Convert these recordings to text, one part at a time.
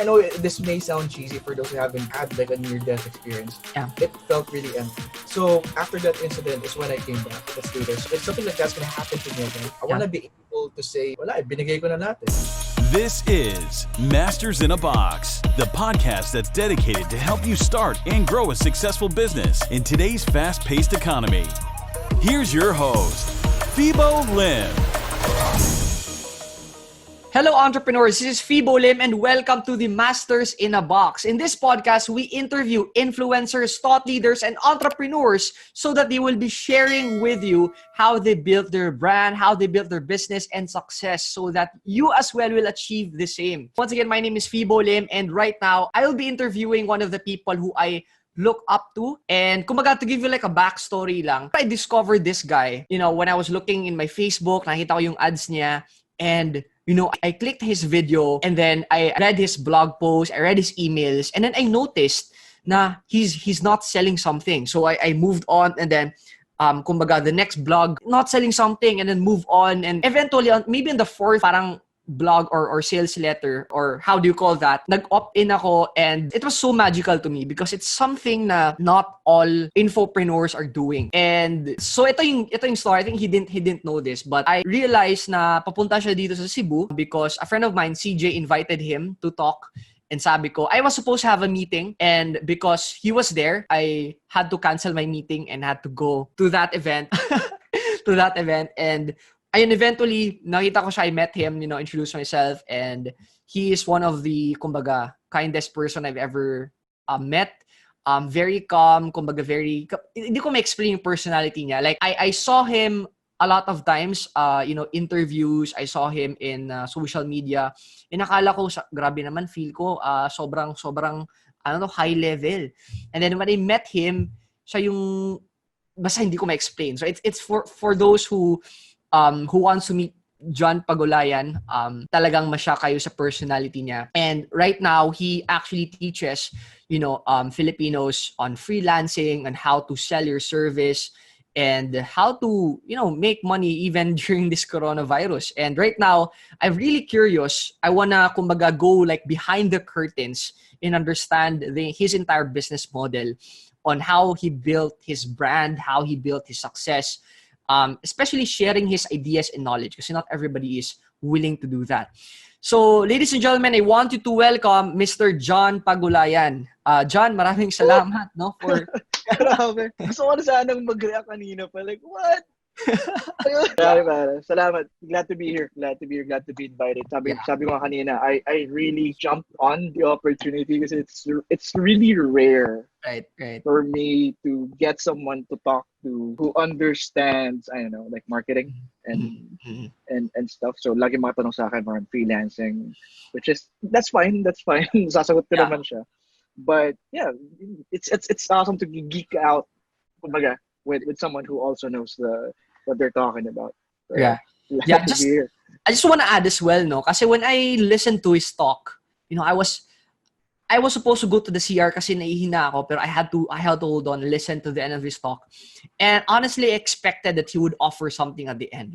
I know this may sound cheesy for those who haven't had like a near-death experience. Yeah. It felt really empty. So after that incident is when I came back. That's later. So if something like that's gonna happen to me again, I wanna be able to say, wala, binigay ko na lahat eh. This is Masters in a Box, the podcast that's dedicated to help you start and grow a successful business in today's fast-paced economy. Here's your host, Fibo Lim. Hello, entrepreneurs. This is Fibo Lim, and welcome to the Masters in a Box. In this podcast, we interview influencers, thought leaders, and entrepreneurs so that they will be sharing with you how they built their brand, how they built their business and success so that you as well will achieve the same. Once again, my name is Fibo Lim, and right now, I will be interviewing one of the people who I look up to. And kumbaga, to give you like a backstory lang, I discovered this guy, when I was looking in my Facebook, nakita ko yung ads niya, and I clicked his video and then I read his blog post, I read his emails, and then I noticed na he's not selling something. So I moved on, and then kumbaga the next blog, not selling something, and then move on, and eventually maybe in the fourth parang blog or sales letter, or how do you call that, nag-opt-in ako, and it was so magical to me because it's something na not all infopreneurs are doing. And so ito yung story. I think he didn't know this, but I realized na papunta siya dito sa Cebu because a friend of mine, CJ, invited him to talk. And sabi ko, I was supposed to have a meeting, and because he was there, I had to cancel my meeting and had to go to that event. And ayun, eventually, nakita ko siya, I met him, introduced myself, and he is one of the, kumbaga, kindest person I've ever met. Very calm, kumbaga, hindi ko ma-explain yung personality niya. Like, I saw him a lot of times, interviews, I saw him in social media, and nakala ko, grabe naman, feel ko, sobrang, high level. And then when I met him, siya yung, basta hindi ko ma-explain. So it's for those who wants to meet John Pagulayan, talagang masya kayo sa personality niya. And right now, he actually teaches, Filipinos on freelancing and how to sell your service and how to, make money even during this coronavirus. And right now, I'm really curious. I wanna, kumbaga, go like behind the curtains and understand his entire business model on how he built his brand, how he built his success. Especially sharing his ideas and knowledge, kasi not everybody is willing to do that. So, ladies and gentlemen, I want you to welcome Mr. John Pagulayan. John, maraming salamat, for... Grabe. Gusto ko na sanang mag-react kanina pa. Like, what? Salamat. Glad to be here. Glad to be invited. Sabi ko nga kanina, I really jumped on the opportunity because it's really rare. Right. For me to get someone to talk to who understands, I don't know, like marketing and stuff. So lagi mga tanong sa akin around freelancing, which is that's fine. Sasagot ko naman siya. But yeah, it's awesome to geek out, kumbaga, with someone who also knows what they're talking about. So, yeah. I just want to add as well, kasi when I listened to his talk, I was supposed to go to the CR kasi naihina ako, pero I had to hold on, listen to the end of his talk. And honestly, I expected that he would offer something at the end.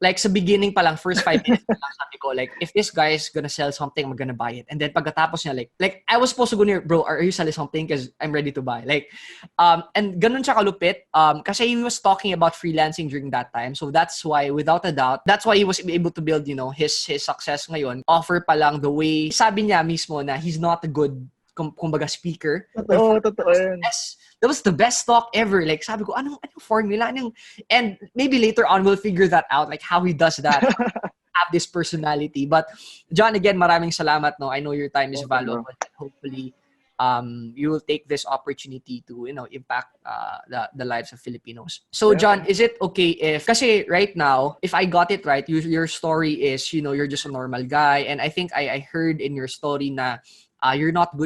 Like sa beginning pa lang, first 5 minutes pa lang, sabi ko, like, if this guy is gonna sell something, I'm gonna buy it. And then pagkatapos niya, like I was supposed to go near, bro, are you selling something? Because I'm ready to buy. Like, and ganun siya kalupit. Kasi he was talking about freelancing during that time. So that's why, without a doubt, that's why he was able to build, his success ngayon. Offer pa lang the way, sabi niya mismo na he's not a good, kumbaga, speaker. Totoo yun. That was the best talk ever. Like, sabi ko, anong formula? And maybe later on, we'll figure that out, like how he does that, have this personality. But, John, again, maraming salamat, I know your time is valuable. And hopefully, you will take this opportunity to, impact the lives of Filipinos. So, John, is it okay if, kasi right now, if I got it right, your story is, you're just a normal guy. And I think I heard in your story na, you're not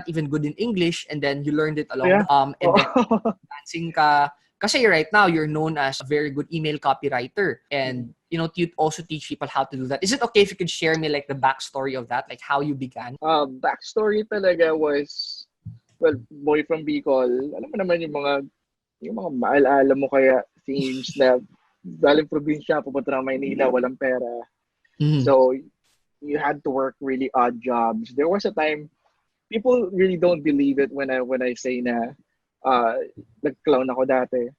even good in English, and then you learned it along and then dancing ka kasi right now you're known as a very good email copywriter, and you also teach people how to do that. Is it okay if you could share me like the backstory of that, like how you began? Backstory talaga was, well, boy from Bicol. Alam mo naman yung mga maalala mo kaya themes na galing probinsya pupunta ng Maynila, walang pera. So you had to work really odd jobs. There was a time people really don't believe it when I say na nag-clown ako dati.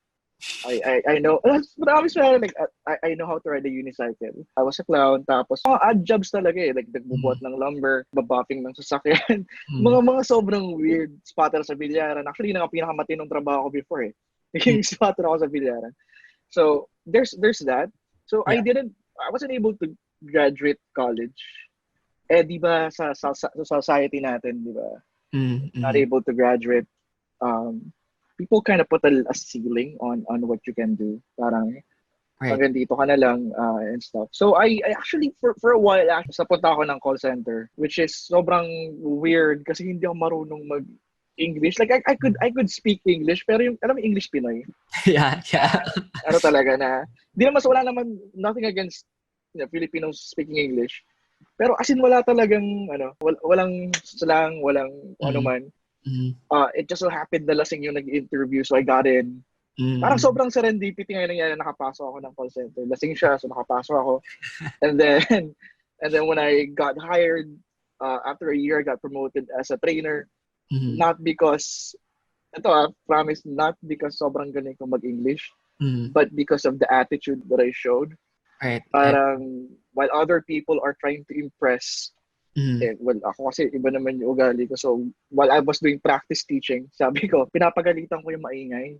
I know, but obviously, like, I know how to ride a unicycle. I was a clown, tapos mga odd jobs talaga eh, like nagbubuhat ng lumber, babuffing ng sasakyan, mga sobrang weird. Spotter sa bilyaran. Actually, yun ang pinakamatinong trabaho ko before eh. Yung spotter ako sa bilyaran. So, there's that. So, I wasn't able to graduate college. Eh, di ba, sa society natin, di ba, not able to graduate, people kind of put a ceiling on what you can do. Parang, hanggang dito ka na lang, and stuff. So, I actually, for a while, actually, sapunta ako ng call center, which is sobrang weird kasi hindi ako marunong mag-English. Like, I could speak English, pero yung, alam mo, English Pinoy. Yeah. Ano talaga na, wala naman, nothing against, Filipinos speaking English. Pero as in, wala talagang, walang slang, walang ano man. It just so happened na lasing yung nag-interview, so I got in. Parang sobrang serendipity ngayon nangyari, nakapasok ako ng call center. Lasing siya, so nakapasok ako. And then when I got hired, after a year, I got promoted as a trainer. Not because, promise, not because sobrang galing ko mag-English, but because of the attitude that I showed. Right. Parang, while other people are trying to impress, well, ako kasi iba naman yung ugali ko. So, while I was doing practice teaching, sabi ko, pinapagalitan ko yung maingay.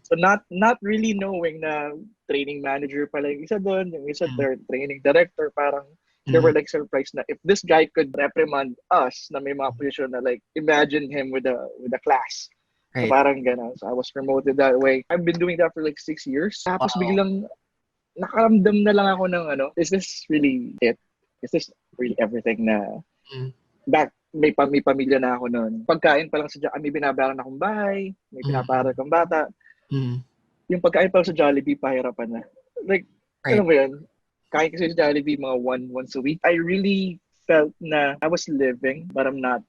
So, not really knowing na training manager pala yung isa doon, yung isa training director, parang they were like surprised na if this guy could reprimand us na may mga position na like, imagine him with a class. Right. So, parang gano'n. So, I was promoted that way. I've been doing that for like 6 years. Tapos biglang, nakaramdam na lang ako ng is this really it? Is this really everything na back may pamilya na ako noon. Pagkain pa lang sa may binabayaran akong bahay, may pinaparal akong bata. Yung pagkain pa lang sa Jollibee, pahirapan na. Like, alam mo yun, kain kasi sa Jollibee mga once a week. I really felt na I was living but I'm not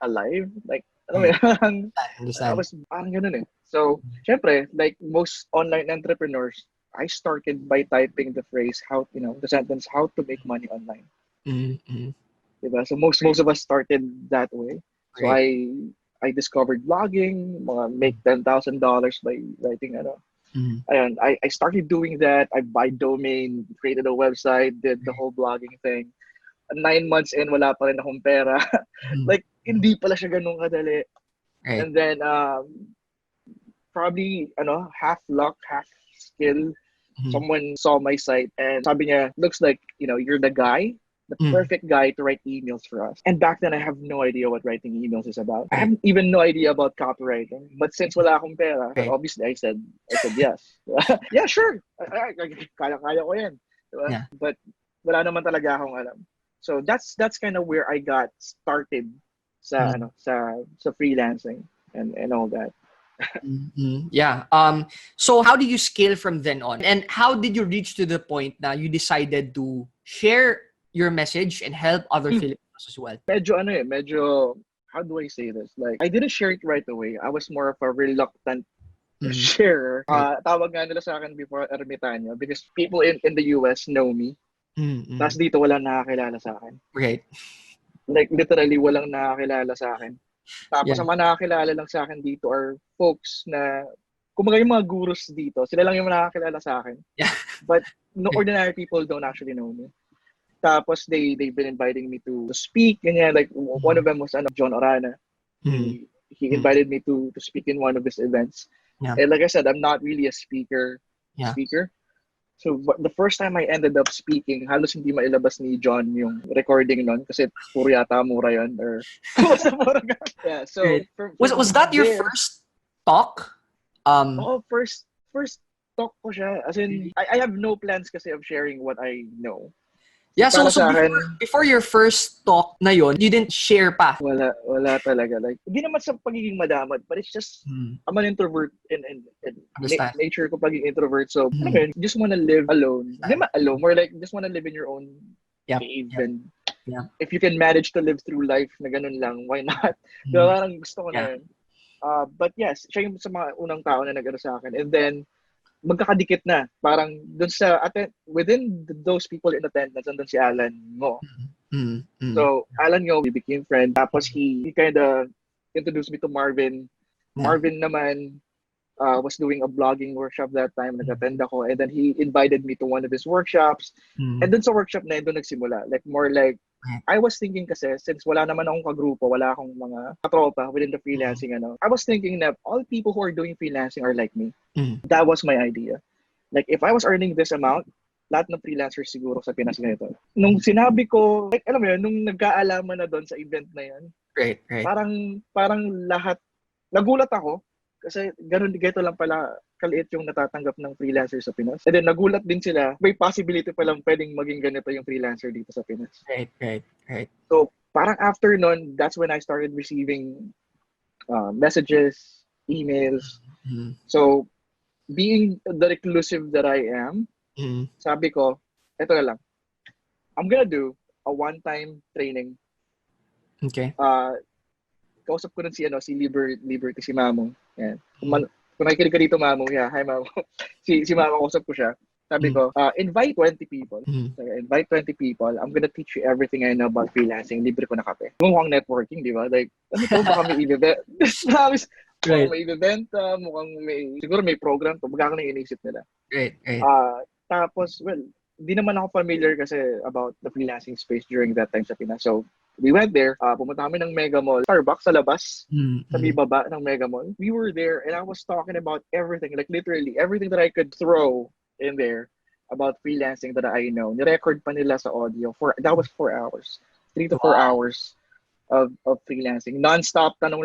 alive. Like, alam mo yun, I was parang ganun eh. So, syempre, like most online entrepreneurs, I started by typing the phrase, the sentence, how to make money online. Diba? So most of us started that way. So I discovered blogging, make $10,000 by writing Ayun, I started doing that. I buy domain, created a website, did the whole blogging thing. 9 months in, wala pa rin akong pera. Like, hindi pala siya ganun kadali. Right. And then, probably, half luck, half skill. Someone saw my site and sabi niya, looks like, you're the guy, the perfect guy to write emails for us. And back then, I have no idea what writing emails is about. I have even no idea about copywriting. But since wala akong pera, obviously I said yes. Yeah, sure. Kaya ko yan. Diba? But wala naman talaga akong alam. So that's kind of where I got started sa freelancing and all that. Yeah. So how did you scale from then on? And how did you reach to the point na you decided to share your message and help other Filipinos as well? Medyo, how do I say this? Like, I didn't share it right away. I was more of a reluctant sharer. Tawag nga nila sa akin before ermitaño because people in the US know me. Tapos dito walang nakakilala sa akin. Right. Like, literally walang nakakilala sa akin. Tapos ang mga nakakilala lang sa akin dito are folks na, kumbaga yung mga gurus dito, sila lang yung nakakilala sa akin. Yeah. But no ordinary people don't actually know me. Tapos they've been inviting me to speak, ganyan. Like one of them was John Orana. He invited me to speak in one of his events. Yeah. And like I said, I'm not really a speaker. So the first time I ended up speaking, halos hindi mailabas ni John yung recording nun kasi puro yata mura yun or yeah. So was that your first talk? First talk ko siya. As in, I have no plans kasi of sharing what I know. Yeah, so before your first talk na yon, you didn't share pa? Wala talaga. Like, hindi naman sa pagiging madamot, but it's just, I'm an introvert and nature ko pagiging introvert. So, just wanna live alone. Hindi naman alone, more like, just wanna live in your own cave. And if you can manage to live through life na ganun lang, why not? Diba, parang gusto ko na yun. But yes, siya yung sa mga unang tao na nag-ano sa akin. And then, magkakadikit na. Parang dun sa within those people in attendance, andun si Alan Ngo. So, Alan Yo, we became friends. Tapos he kind of introduced me to Marvin. Yeah. Marvin naman was doing a blogging workshop that time. Nag-attend ako. And then he invited me to one of his workshops. And dun sa workshop na yun, doon nagsimula. Like, more like, I was thinking kasi, since wala naman akong kagrupo, wala akong mga katropa within the freelancing, I was thinking that all people who are doing freelancing are like me. That was my idea. Like, if I was earning this amount, lahat ng freelancers siguro sa Pinas ganito. Nung sinabi ko, like, alam mo yun, nung nagkaalaman na doon sa event na yan, Right. parang lahat, nagulat ako, kasi ganito lang pala kaliit yung natatanggap ng freelancer sa Pinas. And then nagulat din sila, may possibility palang pwedeng maging ganito yung freelancer dito sa Pinas. Right. So, parang after nun, that's when I started receiving messages, emails. So, being the reclusive that I am, sabi ko, eto na lang. I'm gonna do a one-time training. Okay. Kausap ko nun si Liberty, si Mamo. Yan. Kung nakikinig ka dito, Mamo, yeah, hi Mamo. si Mamo, kausap ko siya. Sabi ko, invite 20 people. So, invite 20 people. I'm gonna teach you everything I know about freelancing. Libre ko na kape. Mukhang networking, di ba? Like, ano to, baka may i-event. Mukhang may event, siguro may program to. Baka na inisip nila. Right. Tapos, well, di naman ako familiar kasi about the freelancing space during that time sa Pinas. So, we went there. Pumunta kami ng Mega Mall. Starbucks sa labas. Sa baba ng Mega Mall. We were there and I was talking about everything. Like, literally, everything that I could throw in there about freelancing that I know. Ni-record pa nila sa audio. That was 4 hours. 3 to 4 hours of freelancing. Non-stop, tanong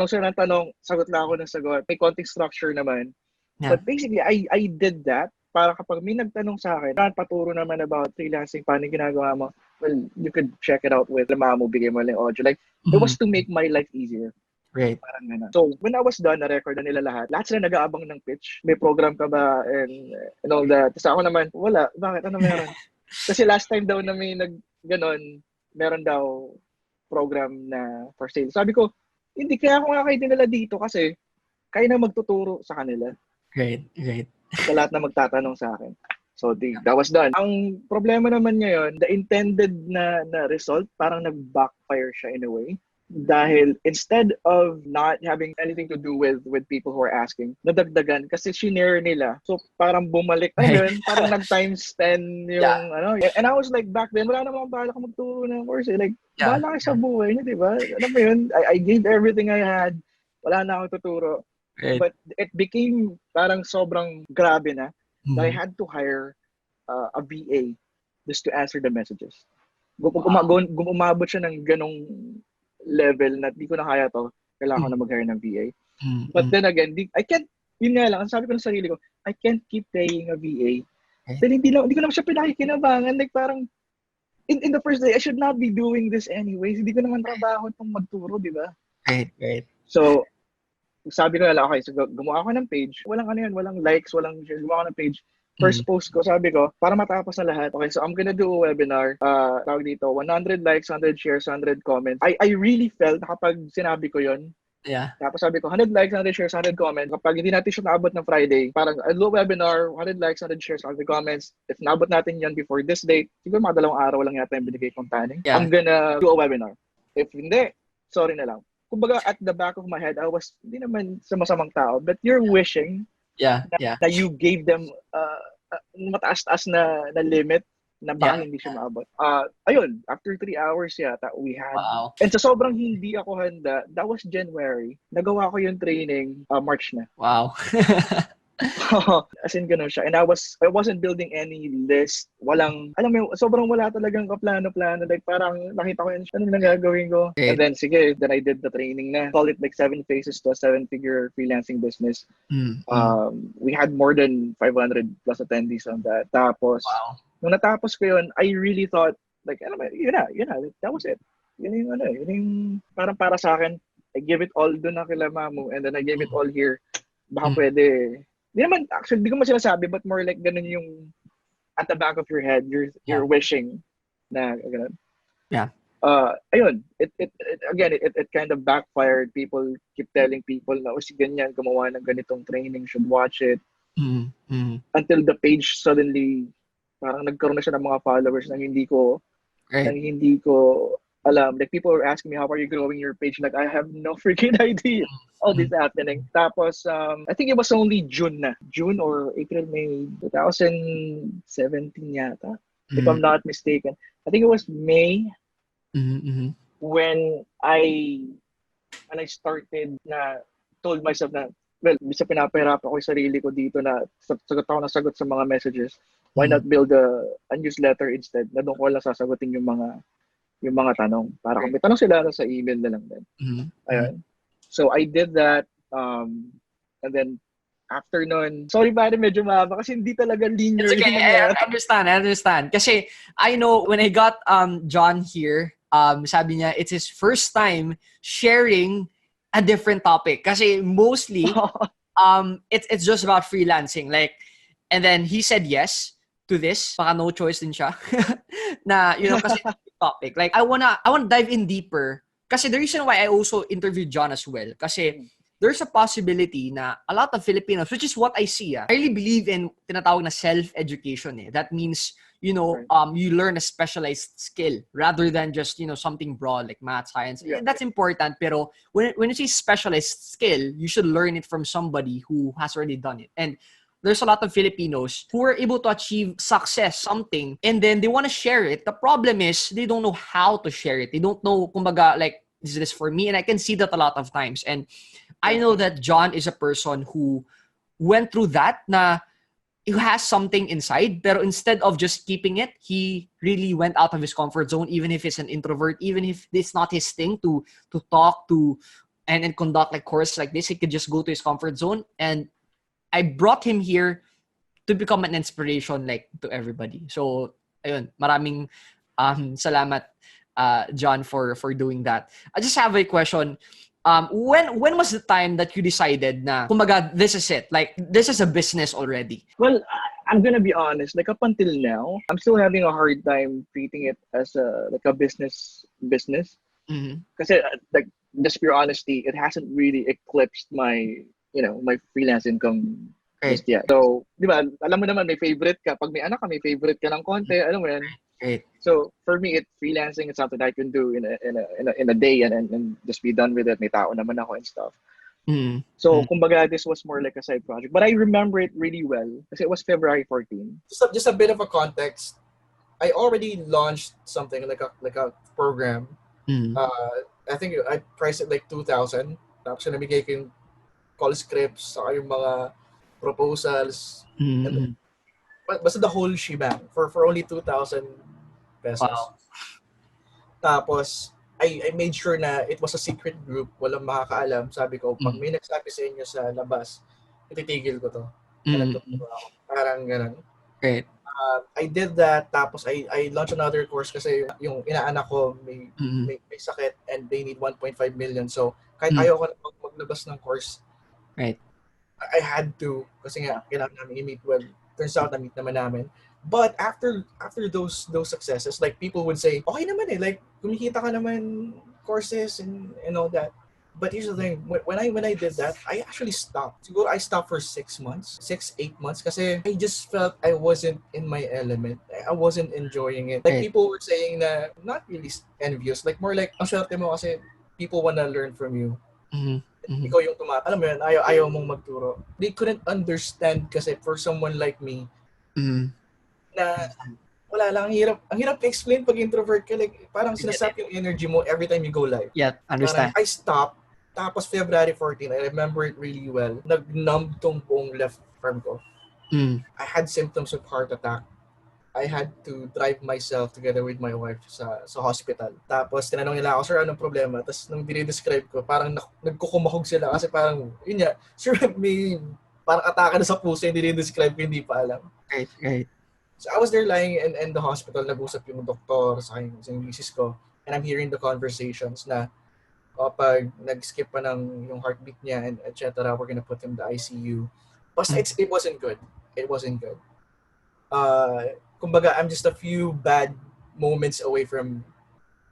sila ng tanong, sagot lang ako ng sagot. May konting structure naman. Yeah. But basically, I did that para kapag may nagtanong sa akin, paturo naman about freelancing, paano ginagawa mo, well, you could check it out with Mamo, bigay mo lang audio. Like, it was to make my life easier. Right. Parang gano'n. So, when I was done, na-record na nila lahat. Lahat sila nag-aabang ng pitch. May program ka ba? And all that. Tapos ako naman, wala. Bakit? Ano meron? Kasi last time daw na may ganon, meron daw program na for sale. Sabi ko, hindi, kaya ako nga kayo dinala dito kasi kaya na magtuturo sa kanila. Right. Sa lahat na magtatanong sa akin. So, that was done. Ang problema naman ngayon, the intended na result, parang nag-backfire siya in a way. Dahil instead of not having anything to do with people who are asking, nadagdagan kasi shinare nila. So, parang bumalik. Parang nag-times 10 yung And I was like, back then, wala namang bahala kang magturo ng course. Like, bahala ka sa buhay niya, di ba? Alam mo yun? I gave everything I had. Wala na akong tuturo. Right. But it became parang sobrang grabe na that I had to hire a VA just to answer the messages. Umabot siya ng ganong level na di ko na kaya to, kailangan ko na mag-hire ng VA. But then again, yun nga lang, ang sabi ko sa sarili ko, I can't keep paying a VA. Then hindi ko naman siya pinakikinabangan. Like parang, in the first day, I should not be doing this anyways. Hindi ko naman trabaho itong magturo, di ba? Right. So, sabi ko na lang, okay, so gumawa ako ng page. Walang walang likes, walang shares. Gumawa ako ng page. First post ko, sabi ko, para matapos na lahat. Okay, so I'm gonna do a webinar. Tawag dito, 100 likes, 100 shares, 100 comments. I really felt na kapag sinabi ko yon. Yeah. Tapos sabi ko, 100 likes, 100 shares, 100 comments. Kapag hindi natin siya naabot ng Friday, parang a little webinar, 100 likes, 100 shares, 100 comments. If naabot natin yan before this date, siguro mga 2 araw lang yata yung binigay kong tanning. Yeah. I'm gonna do a webinar. If hindi, sorry na lang. Kumbaga, at the back of my head, I was, hindi naman sa masamang tao, but you're wishing na you gave them mataas-taas na limit na baka hindi siya maabot. Ayun, after 3 hours yata, we had. Wow. And sa sobrang hindi ako handa, that was January. Nagawa ko yung training, March na. Wow. As in, ganun siya. And I wasn't building any list. Walang, alam mo, sobrang wala talagang kaplano-plano. Like, parang nakita ko yun, ano na gagawin ko? Okay. And then, sige, then I did the training na. Call it like 7 phases to a 7-figure freelancing business. We had more than 500 plus attendees on that. Tapos, nung natapos ko yun, I really thought, like, alam mo, yun na, that was it. Yun yung parang para sa akin, I gave it all dun na kila Mamu, and then I gave it all here. Baka pwede. Di naman, actually, di ko man sinasabi, but more like ganun yung at the back of your head, you're wishing na ganun. Yeah. Ayun, it kind of backfired. People keep telling people na, si ganyan, gumawa ng ganitong training, should watch it. Until the page suddenly, parang nagkaroon na siya ng mga followers na hindi ko na Right. hindi ko alam. Like, people were asking me, how are you growing your page? Like, I have no freaking idea all this happening. Tapos, I think it was only June or April, May 2017 yata, if I'm not mistaken. I think it was May Mm-hmm. when I started na told myself na, well, bisa pinapahirap ako yung sarili ko dito na sagot ako ng sagot sa mga messages. Why not build a newsletter instead na doon ko lang sasagutin yung mga tanong. Para kung may tanong sila sa email na lang din. Mm-hmm. Ayun. So I did that, and then after nun, sorry pare, medyo mahaba kasi hindi talaga linear It's okay. yung I nangyari. understand. Kasi I know when I got John here, sabi niya it's his first time sharing a different topic. Kasi mostly it's just about freelancing. Like, and then he said yes to this. Baka no choice din siya. Na, you know, kasi topic. Like, I wanna dive in deeper. Kasi the reason why I also interviewed John as well. Kasi there's a possibility na a lot of Filipinos, which is what I see, I really believe in tinatawag na self-education. That means, you know, you learn a specialized skill rather than just, you know, something broad like math, science. Yeah. That's important. Pero when you say specialized skill, you should learn it from somebody who has already done it. And there's a lot of Filipinos who are able to achieve success, something, and then they want to share it. The problem is they don't know how to share it. They don't know, kumbaga, like, is this for me? And I can see that a lot of times. And I know that John is a person who went through that, na he has something inside, pero instead of just keeping it, he really went out of his comfort zone, even if he's an introvert, even if it's not his thing to talk to and conduct like courses like this, he could just go to his comfort zone. And I brought him here to become an inspiration, like, to everybody. So, ayun, maraming salamat, John, for doing that. I just have a question. When was the time that you decided na, kumbaga, this is it? Like, this is a business already? Well, I'm gonna be honest. Like, up until now, I'm still having a hard time treating it as a business. Mm-hmm. Kasi, like, just pure honesty, it hasn't really eclipsed my freelance income just yet. So, di ba, alam mo naman, may favorite ka. Pag may anak ka, may favorite ka ng konti. Alam mo yan. Right. So for me, freelancing is something I can do in a day and just be done with it. May tao naman ako and stuff. Mm-hmm. So kumbaga, this was more like a side project, but I remember it really well because it was February 14. Just a bit of a context. I already launched something like a program. Mm-hmm. I think I priced it like 2,000. Tapos nabigay ko yung call scripts, saka yung mga proposals. Mm-hmm. Basta the whole shebang for only 2,000 pesos. Wow. Tapos, I made sure na it was a secret group. Walang makakaalam. Sabi ko, pag may nagsabi sa inyo sa labas, ititigil ko to. Parang ganun. Great. I did that. Tapos, I launched another course kasi yung inaanak ko may sakit and they need 1.5 million. So, kahit ayaw ko na maglabas ng course, right, I had to. Kasi nga, kailangan namin i-meet well. Turns out, na-meet naman namin. But after those successes, like, people would say, okay naman eh, like, kumikita ka naman courses and all that. But here's the thing, when I did that, I actually stopped. Siguro I stopped for 6 months, 8 months, kasi I just felt I wasn't in my element. I wasn't enjoying it. Like, people were saying na, not really envious, like, more like, ang swerte mo kasi people wanna learn from you. Mm-hmm. Ikaw yung alam mo yun, ayaw mong magturo. They couldn't understand kasi for someone like me, na wala lang, ang hirap i-explain pag introvert ka, like, parang sinasap yung energy mo every time you go live. Yeah, understand. Parang I stopped, tapos February 14, I remember it really well, nag-numb tong buong left arm ko. I had symptoms of heart attack. I had to drive myself together with my wife sa hospital. Tapos tinanong nila ako, sir, anong problema? Tapos nung dinidescribe ko, parang nagkukumahog sila kasi parang, yun nga, sir, may parang atake na sa puso yung dinidescribe ko, hindi pa alam. Right. So I was there lying in the hospital, nag-usap yung doktor sa yung misis ko, and I'm hearing the conversations na pag nag-skip pa ng yung heartbeat niya and etc., we're gonna put him in the ICU. Basta it wasn't good. It wasn't good. Kumbaga, I'm just a few bad moments away from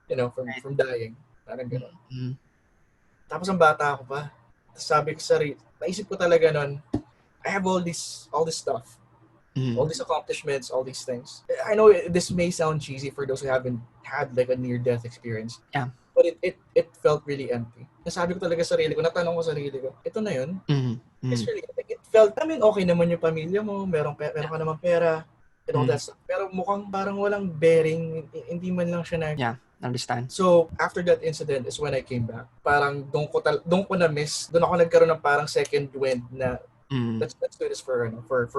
dying. Parang gano'n. Tapos ang bata ako pa. Sabi ko naisip ko talaga nun, I have all this stuff. all these accomplishments, all these things. I know this may sound cheesy for those who haven't had like a near-death experience. Yeah. But it felt really empty. Nasabi ko talaga sa sarili ko, natanong ko sa sarili ko, ito na yun? It's really, like, it felt, I mean, okay naman yung pamilya mo, meron ka naman pera, and all that stuff. Pero mukhang parang walang bearing, hindi man lang siya na. Yeah, understand. So, after that incident is when I came back. Parang doon ko na-miss, doon ako nagkaroon ng parang second wind na, let's do this for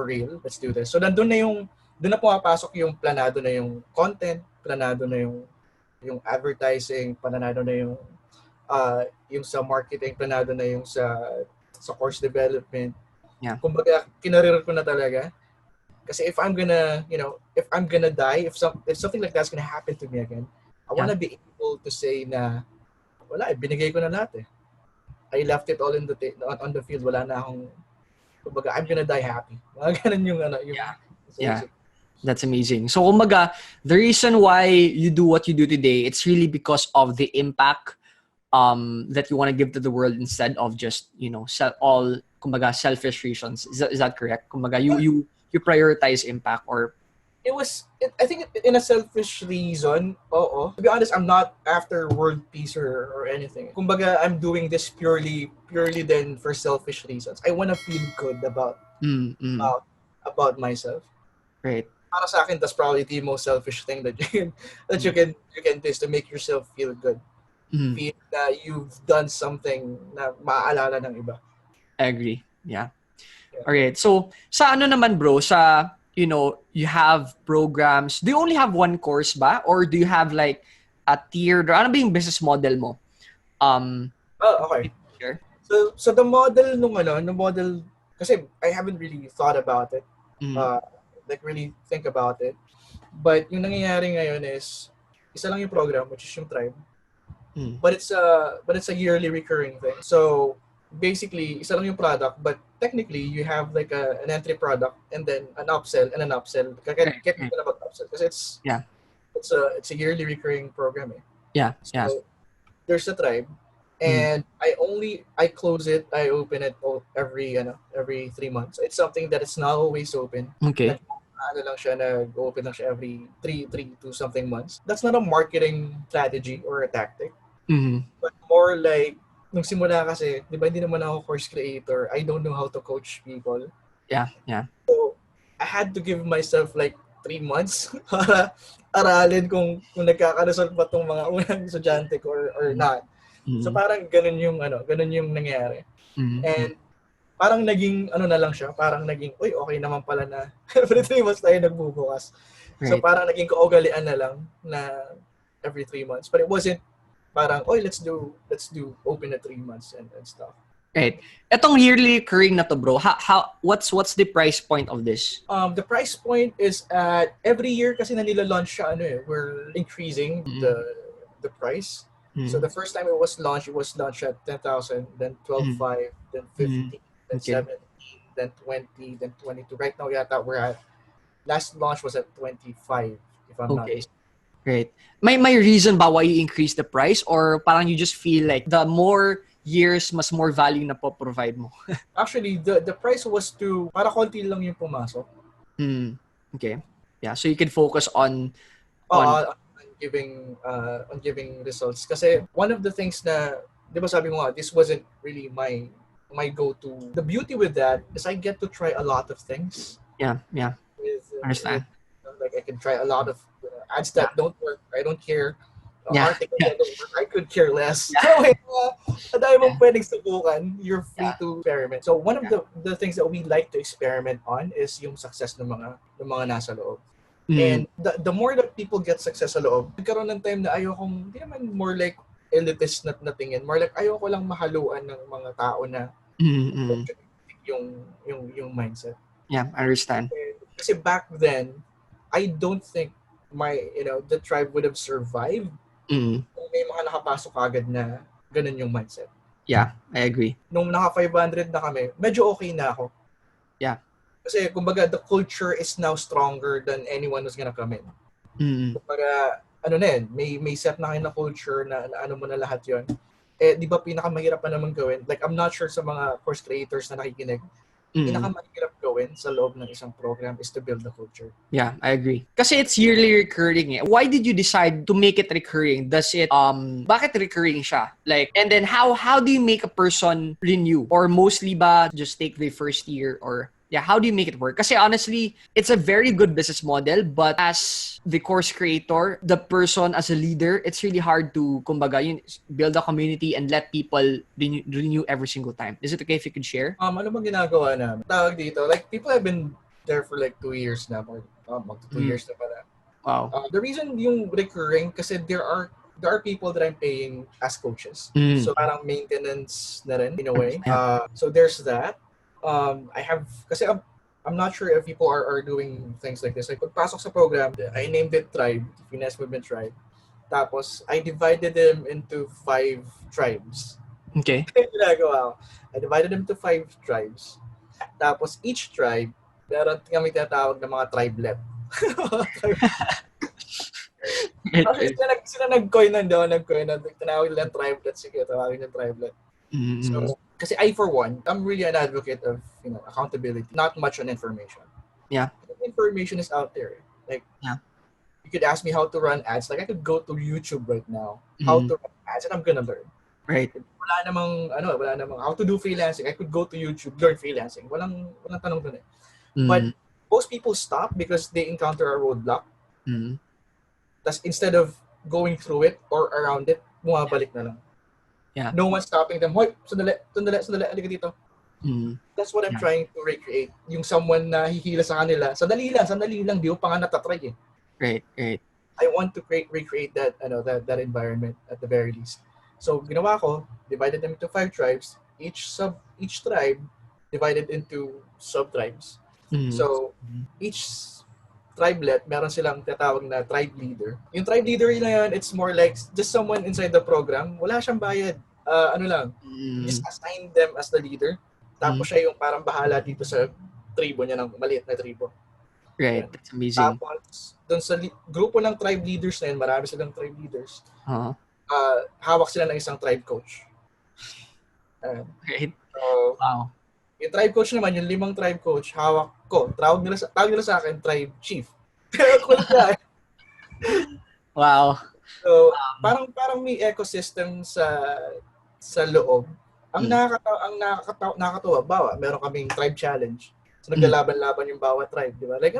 real. Let's do this. So doon na pumapasok yung planado na yung content, planado na yung advertising, planado na yung sa marketing, planado na yung sa course development. Yeah. Kumbaga kinarir ko na talaga. Kasi if I'm gonna die, if something like that's gonna happen to me again, I wanna be able to say na wala, binigay ko na lahat eh. I left it all on the field. Wala na akong kumbaga, I'm gonna die happy. Ganun yung Yeah. That's amazing. So, kumbaga, the reason why you do what you do today, it's really because of the impact that you want to give to the world instead of just, kumbaga, selfish reasons. Is that correct? Kumbaga, you prioritize impact or... I think in a selfish reason, oo. To be honest, I'm not after world peace or anything. Kumbaga, I'm doing this purely then for selfish reasons. I want to feel good about myself. Right. Para sa akin, that's probably the most selfish thing that you can do is to make yourself feel good. Feel that you've done something na maaalala ng iba. I agree. Yeah. Alright. So, sa ano naman bro, sa you have programs. Do you only have one course ba? Or do you have like a tiered, or ano ba yung business model mo? Okay. Sure. So the model, kasi I haven't really thought about it. Really think about it. But yung nangyayari ngayon is, isa lang yung program, which is yung Tribe. But it's a yearly recurring thing. So basically, isa lang yung product, but technically, you have like an entry product and then an upsell and an upsell. Get me about upsell because it's a yearly recurring program. Eh. Yeah. So there's a Tribe, and I close it, I open it every 3 months. It's something that it's not always open. Okay. Open lang siya every 3 to something months. That's not a marketing strategy or a tactic, but more like nung simula kasi, di ba hindi naman ako course creator, I don't know how to coach people. Yeah. So, I had to give myself like 3 months para aralin kung nagkakaresult ba tong mga unang estudyante ko or not. So parang ganun yung nangyari. And parang naging na lang siya, parang naging, okay naman pala na every 3 months tayo nagbubukas. Right. So parang naging kaugalian na lang na every 3 months. But it wasn't parang, let's do open at 3 months and stuff. Right. Etong yearly recurring na to, bro. What's the price point of this? The price point is at every year kasi na nila-launch siya we're increasing the price. So the first time it was launched at 10,000, then 12,500, then 15, then 17, then 20, then 22. Right now yata we're at last launch was at 25 if I'm not mistaken. Great. May reason ba why you increase the price or parang you just feel like the more years, mas more value na po-provide mo? Actually, the price was para konti lang yung pumasok. Okay. Yeah, so you can focus on giving results. Kasi one of the things na, di ba sabi mo nga, this wasn't really my go-to. The beauty with that is I get to try a lot of things. Yeah. Understand. Like I can try a lot of ads that don't work. I don't care. Articles that don't work. I could care less. So, dahil mong pwedeng subukan, you're free to experiment. So one of the things that we like to experiment on is yung success ng mga nasa loob. And the more that people get success sa loob, nagkaroon ng time na ayokong, hindi naman more like elitist na tingin, more like ayoko lang mahaluan ng mga tao na yung mindset. Yeah, I understand. Kasi back then, I don't think the Tribe would have survived kung may mga nakapasok agad na ganun yung mindset. Yeah, I agree. Nung naka 500 na kami, medyo okay na ako. Yeah. Kasi kumbaga the culture is now stronger than anyone who's gonna come in. Kumbaga may set na kayo na culture na ano mo na lahat yon. Eh di ba pinakamahirap pa naman gawin? Like I'm not sure sa mga course creators na nakikinig. Pinakamahirap gawin sa loob ng isang program is to build the culture. Yeah, I agree. Kasi it's yearly recurring eh. Why did you decide to make it recurring? Does it bakit recurring siya? Like, and then how do you make a person renew? Or mostly ba just take the first year? Or yeah, how do you make it work? Kasi honestly, it's a very good business model, but as the course creator, the person as a leader, it's really hard to, kumbaga, yun, build a community and let people renew every single time. Is it okay if you could share? Ano bang ginagawa namin? Tawag dito, like people have been there for like 2 years na, or magto 2 years na pala. Wow. The reason yung recurring, kasi there are people that I'm paying as coaches. So parang maintenance na rin in a way. So there's that. I have, kasi I'm not sure if people are doing things like this. Like, pagpasok sa program, I named it Tribe, Finesse Movement Tribe. Tapos, I divided them into 5 tribes. Okay. Ginagawa ko. I divided them into 5 tribes. Tapos, each tribe, meron kami tinatawag ng mga tribelet. Actually, sila nag-coin na doon, tinawag nila tribelet. Sige, tawagin yung tribelet. So, kasi I, for one, I'm really an advocate of, accountability, not much on information. Yeah. Information is out there. Like, you could ask me how to run ads. Like, I could go to YouTube right now, how to run ads, and I'm gonna learn. Right. Wala namang how to do freelancing. I could go to YouTube, learn freelancing. Walang tanong dun eh. But most people stop because they encounter a roadblock. That's instead of going through it or around it, bumabalik na lang. Yeah. No one's stopping them. Hoy, sandali, halika dito. That's what I'm trying to recreate. Yung someone na hihila sa kanila, sandali lang, di ko pa nga natatry eh. Right. I want to recreate that, that environment at the very least. So, ginawa ko, divided them into 5 tribes. Each tribe divided into sub-tribes. So, each tribelet, meron silang tatawag na tribe leader. Yung tribe leader na yan, it's more like just someone inside the program. Wala siyang bayad. Just assign them as the leader. Tapos siya yung parang bahala dito sa tribo niya, ng maliit na tribo. Right, that's amazing. Tapos, dun sa grupo ng tribe leaders na yun, marami silang tribe leaders. Hawak sila ng isang tribe coach. Right. So, wow. Yung tribe coach naman, yung 5 tribe coach, hawak ko. Tawag nila sa akin, tribe chief. Cool ka. Wow. So, parang may ecosystem sa loob. Ang nakakatawa, bawa, meron kaming tribe challenge. So, naglalaban-laban yung bawat tribe, di ba? Like,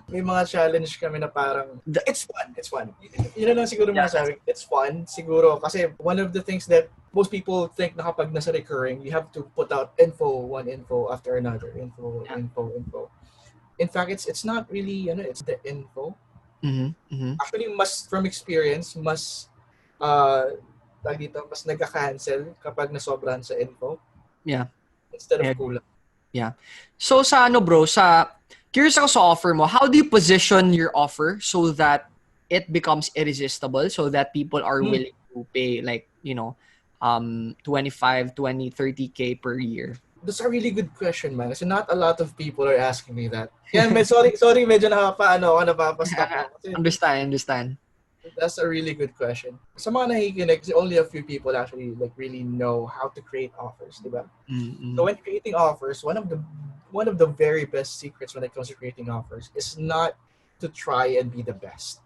may mga challenge kami na parang, it's fun. Yun na lang siguro masasabi. It's fun, siguro, kasi one of the things that most people think na kapag nasa recurring, you have to put out one info after another. Info. In fact, it's not really, it's the info. Actually, mas from experience, mas nagka-cancel kapag nasobrahan sa info. Yeah. Instead of kulang. Yeah. So curious ako sa offer mo, how do you position your offer so that it becomes irresistible, so that people are willing to pay like, 25, 20, 30K per year? That's a really good question, man. Kasi not a lot of people are asking me that. Yeah, sorry, medyo napapastop ako. Understand. That's a really good question. Sa mga nakikinig, only a few people actually like really know how to create offers, diba? So when creating offers, one of the very best secrets when it comes to creating offers is not to try and be the best.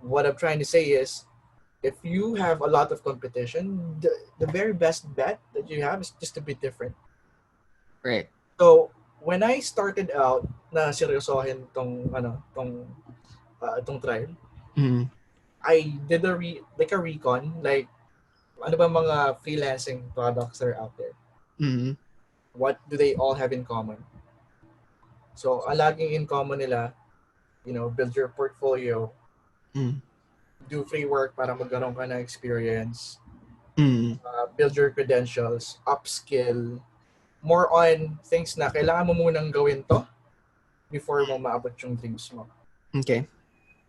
What I'm trying to say is, if you have a lot of competition, the very best bet that you have is just to be different. Right. So when I started out na seryosohin tong tribe, I did a recon, like ano ba mga freelancing products that are out there. What do they all have in common? So, ang laging in common nila, build your portfolio, do free work para magkaroon ka ng experience, build your credentials, upskill, more on things na kailangan mo munang gawin to before mo maabot yung dreams mo. Okay.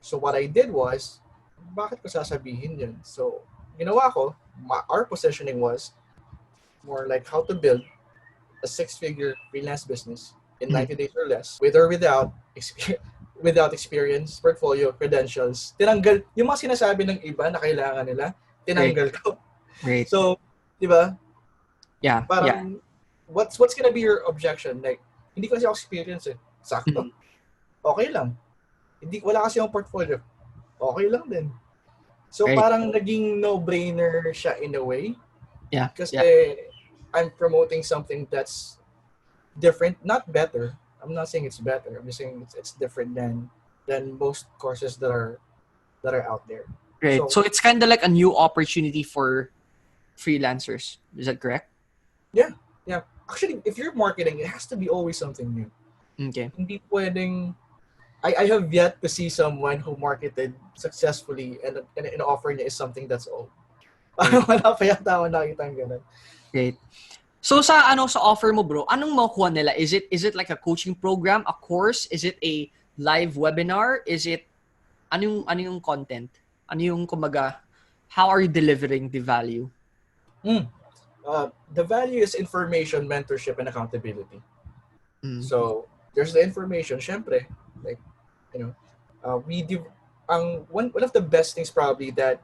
So what I did was, bakit ko sasabihin yun? So, ginawa ko, our positioning was more like how to build a 6-figure freelance business in 90 days or less, with or without experience, portfolio, credentials. Tinanggal, yung mga sinasabi ng iba na kailangan nila, tinanggal ko. Great. So, di ba? Yeah. Parang, what's gonna be your objection? Like, hindi kasi ako experience eh. Sakto. Okay lang. Wala kasi yung portfolio. Okay lang din. So Right. parang naging no-brainer siya in a way. Yeah. Kasi Yeah. I'm promoting something that's different, not better. I'm not saying it's better. I'm just saying it's different than most courses that are out there. Right. So it's kind of like a new opportunity for freelancers. Is that correct? Yeah. Actually, if you're marketing, it has to be always something new. Okay. Hindi pwedeng I have yet to see someone who marketed successfully and an offer niya is something that's old. Parang wala pa yata ako nakita ng ganun. Great. So sa offer mo, bro, anong makuha nila? Is it like a coaching program, a course? Is it a live webinar? Is it ano yung content? Ano yung kumbaga, how are you delivering the value? The value is information, mentorship, and accountability. So there's the information, syempre, like, you know, one of the best things probably that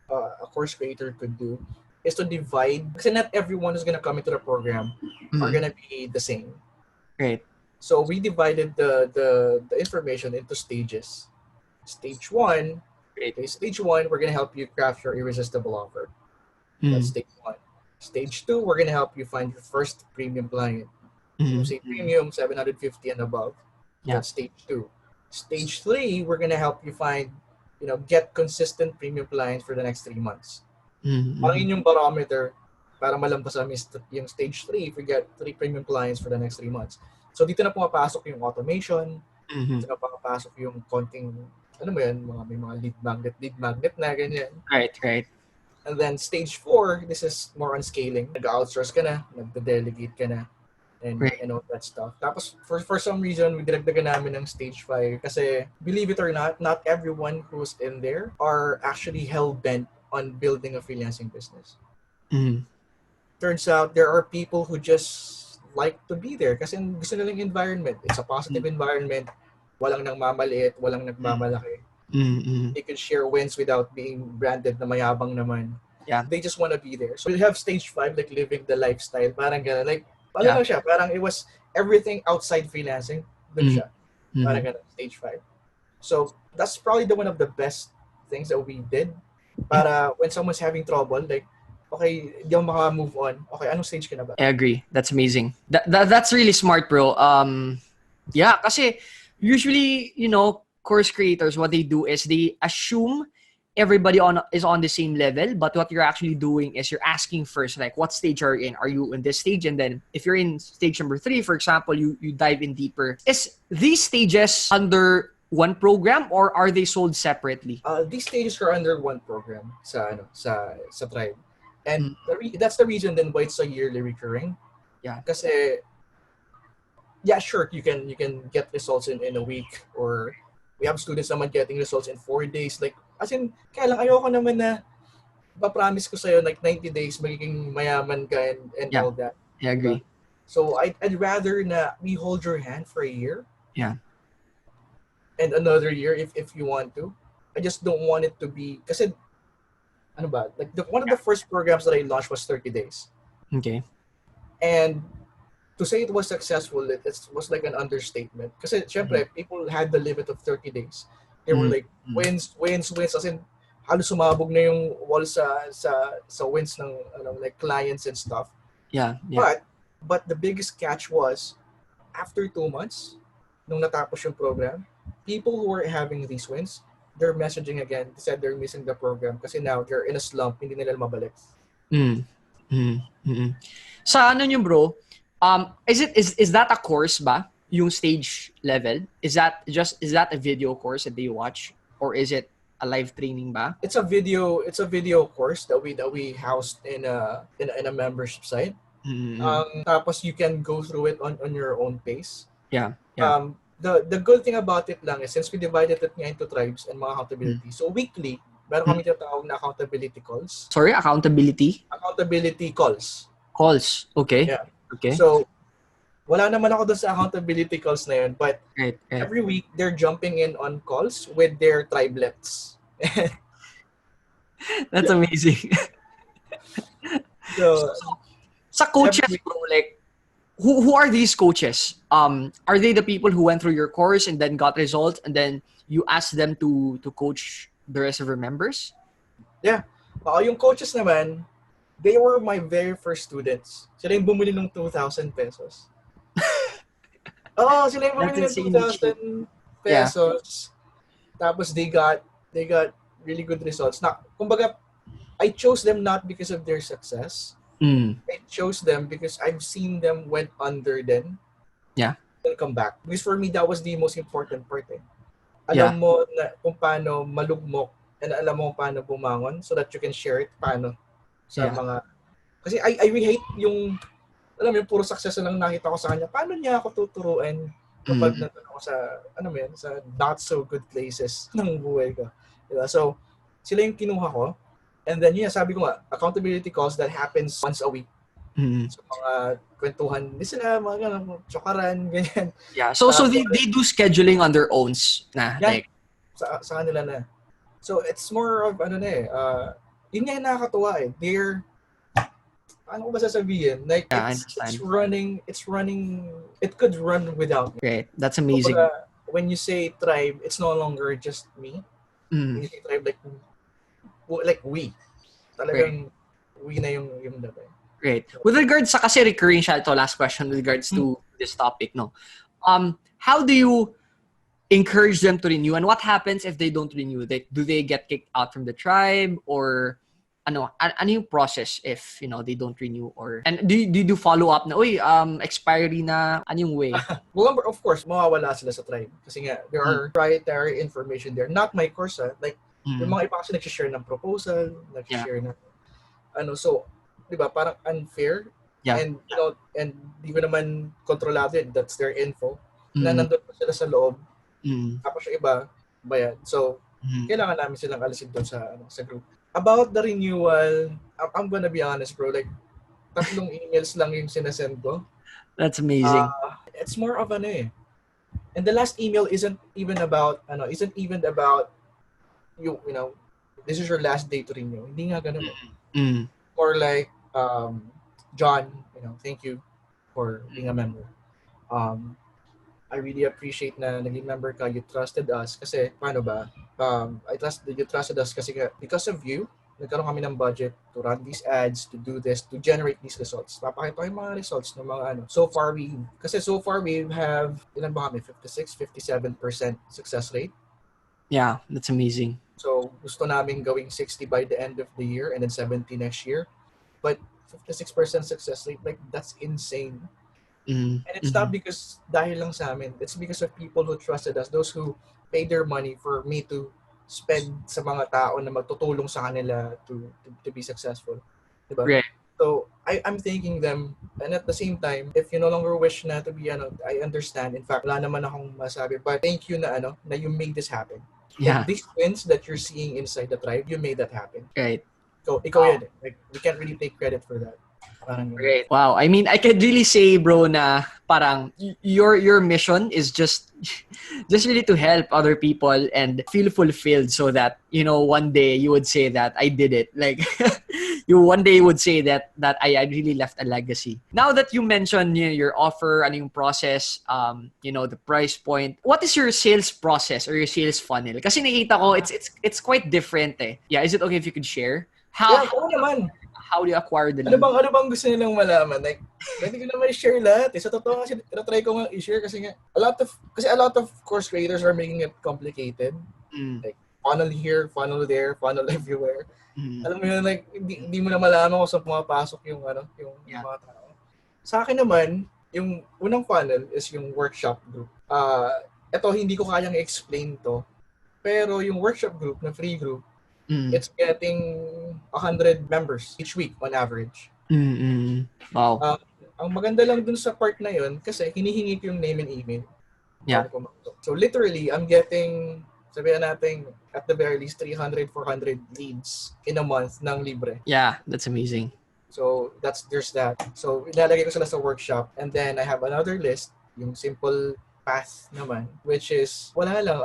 a course creator could do is to divide, because not everyone who's gonna come into the program are gonna be the same. Right. So we divided the information into stages. Stage 1, we're gonna help you craft your irresistible offer. That's stage 1. Stage 2, we're gonna help you find your first premium client. Say premium 750 and above. Yeah. That's stage 2. Stage 3, we're gonna help you find, get consistent premium clients for the next 3 months. Parang yun yung barometer para malampas namin yung stage 3 if we get 3 premium clients for the next 3 months. So dito na pumapasok yung automation, dito na pumapasok yung konting, may mga lead magnet na ganyan. Right. And then stage 4, this is more on scaling. Nag-outsource ka na, nag-delegate ka na, and all that stuff. Tapos for some reason, we dinagdagan namin ng stage 5 kasi believe it or not everyone who's in there are actually hell-bent on building a freelancing business. Turns out there are people who just like to be there kasi gusto nilang environment. It's a positive environment. Walang nagmamaliit, walang nagmamalaki. They can share wins without being branded na mayabang naman. Yeah. They just want to be there. So we have stage 5, like living the lifestyle. Parang gano'n. Like, lang siya. Parang it was everything outside freelancing. Dun siya. Parang gano'n, stage 5. So that's probably one of the best things that we did. Para when someone's having trouble, like, okay, di ako maka-move on. Okay, anong stage ka na ba? I agree. That's amazing. That's really smart, bro. Yeah, kasi usually, course creators, what they do is they assume everybody is on the same level, but what you're actually doing is you're asking first, like, what stage are you in? Are you in this stage? And then if you're in stage number 3, for example, you dive in deeper. Is these stages under one program or are they sold separately? These stages are under one program sa tribe. And that's the reason then why it's a yearly recurring. Yeah. Kasi, yeah, sure, you can get results in a week, or we have students naman getting results in 4 days. Like, as in, kaya lang ayoko naman na pa-promise ko sa'yo like 90 days magiging mayaman ka and all that. I agree. So I'd rather na we hold your hand for a year. Yeah. And another year if you want to. I just don't want it to be, kasi like one of the first programs that I launched was 30 days. Okay. And to say it was successful, it was like an understatement. Kasi syempre, people had the limit of 30 days. They were like, wins. As in, halos sumabog na yung wall sa wins ng like clients and stuff. Yeah. But the biggest catch was, after 2 months, nung natapos yung program, people who were having these wins, they're messaging again. They said they're missing the program kasi now they're in a slump, hindi nila mabalik. Sa nyo, bro, is that a course ba? Yung stage level? Is that a video course that they watch, or is it a live training ba? It's a video course that we housed in a membership site. Tapos you can go through it on your own pace. Yeah. The good thing about it lang is since we divided it into tribes and mga accountability. So weekly, meron kami tinatawag na accountability calls. Sorry, accountability? Accountability calls. Calls. Okay. Yeah. Okay. So wala naman ako doon sa accountability calls na yun, but right. Every week they're jumping in on calls with their tribelets. That's amazing. So sa coaches, bro, like, who are these coaches? Are they the people who went through your course and then got results and then you asked them to coach the rest of your members? Yeah. Yung coaches naman, they were my very first students. Sila yung bumili ng 2,000 pesos. Sila yung That's bumili ng insanely cheap. 2,000 pesos. Tapos they got really good results. Na, kumbaga, I chose them not because of their success. I chose them because I've seen them went under then. Yeah. Then come back. Because for me, that was the most important part. Yeah. Alam mo na kung paano malugmok and alam mo kung paano bumangon so that you can share it paano sa mga... Kasi I really hate yung, alam mo yung puro success lang nakita ko sa kanya. Paano niya ako tuturuan kapag nandun ako sa, sa not so good places ng buhay ko. Diba? So, sila yung kinuha ko. And then, sabi ko nga, accountability calls that happens once a week. So, mga kwentuhan, di sila, mga ganun, tsokaran, ganyan. Yeah. So they do scheduling on their own na. Yeah, like, sa kanila na. So, it's more of, yun nga yung nakakatuwa eh. They're, ano ko ba sasabihin? Like, it's running, it could run without me. Great. That's amazing. Kumbaga, when you say tribe, it's no longer just me. When you say tribe, like we. Talagang we na yung dati. Great. With regards sa kasi recurring siya to last question with regards to this topic, no. How do you encourage them to renew and what happens if they don't renew? Do they get kicked out from the tribe or ano yung process if they don't renew and do you do follow up na expiry na ano yung way? Well, of course, mawawala sila sa tribe kasi nga there are proprietary information there. Not my course, like yung mga iba kasi nag-share ng proposal, nag-share ng so, 'di ba, parang unfair. Yeah. And and di ko naman kontrolado yun. That's their info. Na nandun pa sila sa loob. Tapos yung iba, bayad. So, kailangan namin silang alisin doon sa group. About the renewal, I'm gonna be honest, bro. Like, 3 emails lang yung sinasend ko. That's amazing. It's more of and the last email isn't even about this is your last day to renew. Hindi nga ganun. Or like, John, thank you for being a member. I really appreciate na naging member ka. You trusted us kasi paano ba? You trusted us kasi because of you, nagkaroon kami ng budget to run these ads, to do this, to generate these results. Papakita ko yung mga results ng mga So far we have, ilan ba kami? 56-57% success rate. Yeah, that's amazing. So gusto namin gawing 60 by the end of the year and then 70 next year. But 56% success rate, like that's insane. And it's not because dahil lang sa amin. It's because of people who trusted us, those who paid their money for me to spend sa mga tao na magtutulong sa kanila to be successful. Diba? Right. So I'm thanking them, and at the same time, if you no longer wish na to be I understand. In fact, wala naman akong masabi, but thank you na you made this happen. Yeah. Like, these wins that you're seeing inside the tribe, you made that happen. Right. So, ikaw yan. Like, we can't really take credit for that. Parang great. Wow. I mean, I could really say, bro, na parang your mission is just really to help other people and feel fulfilled so that, one day you would say that I did it. Like, one day you would say that I really left a legacy. Now that you mentioned your offer, yung process, the price point, what is your sales process or your sales funnel? Kasi nakita ko, it's quite different eh. Yeah, is it okay if you could share? How do you acquire the lead? Ano bang gusto nilang malaman? Like, pwede ko naman i-share lahat. Sa totoo kasi, try ko nga i-share kasi nga, a lot of course creators are making it complicated. Like, funnel here, funnel there, funnel everywhere. Alam mo yun, like, hindi mo na malaman kung saan pumapasok yung mga tao. Sa akin naman, yung unang funnel is yung workshop group. Ito, hindi ko kayang i-explain to. Pero yung workshop group, na free group, it's getting 100 members each week on average. Wow. Ang maganda lang dun sa part na yun, kasi hinihingi ko yung name and email. Yeah. So literally, I'm getting, sabihin natin, at the very least, 300, 400 leads in a month ng libre. Yeah, that's amazing. So there's that. So ilalagay ko sila sa workshop, and then I have another list, yung simple path naman, which is, wala lang,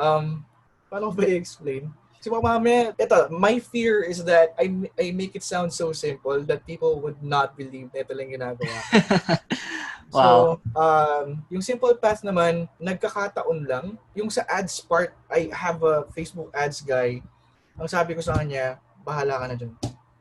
paano ba i-explain? Kasi mamaya, my fear is that I make it sound so simple that people would not believe na ito lang ginagawa ko. So, Wow. yung simple path naman, nagkakataon lang. Yung sa ads part, I have a Facebook ads guy. Ang sabi ko sa kanya, bahala ka na dyan.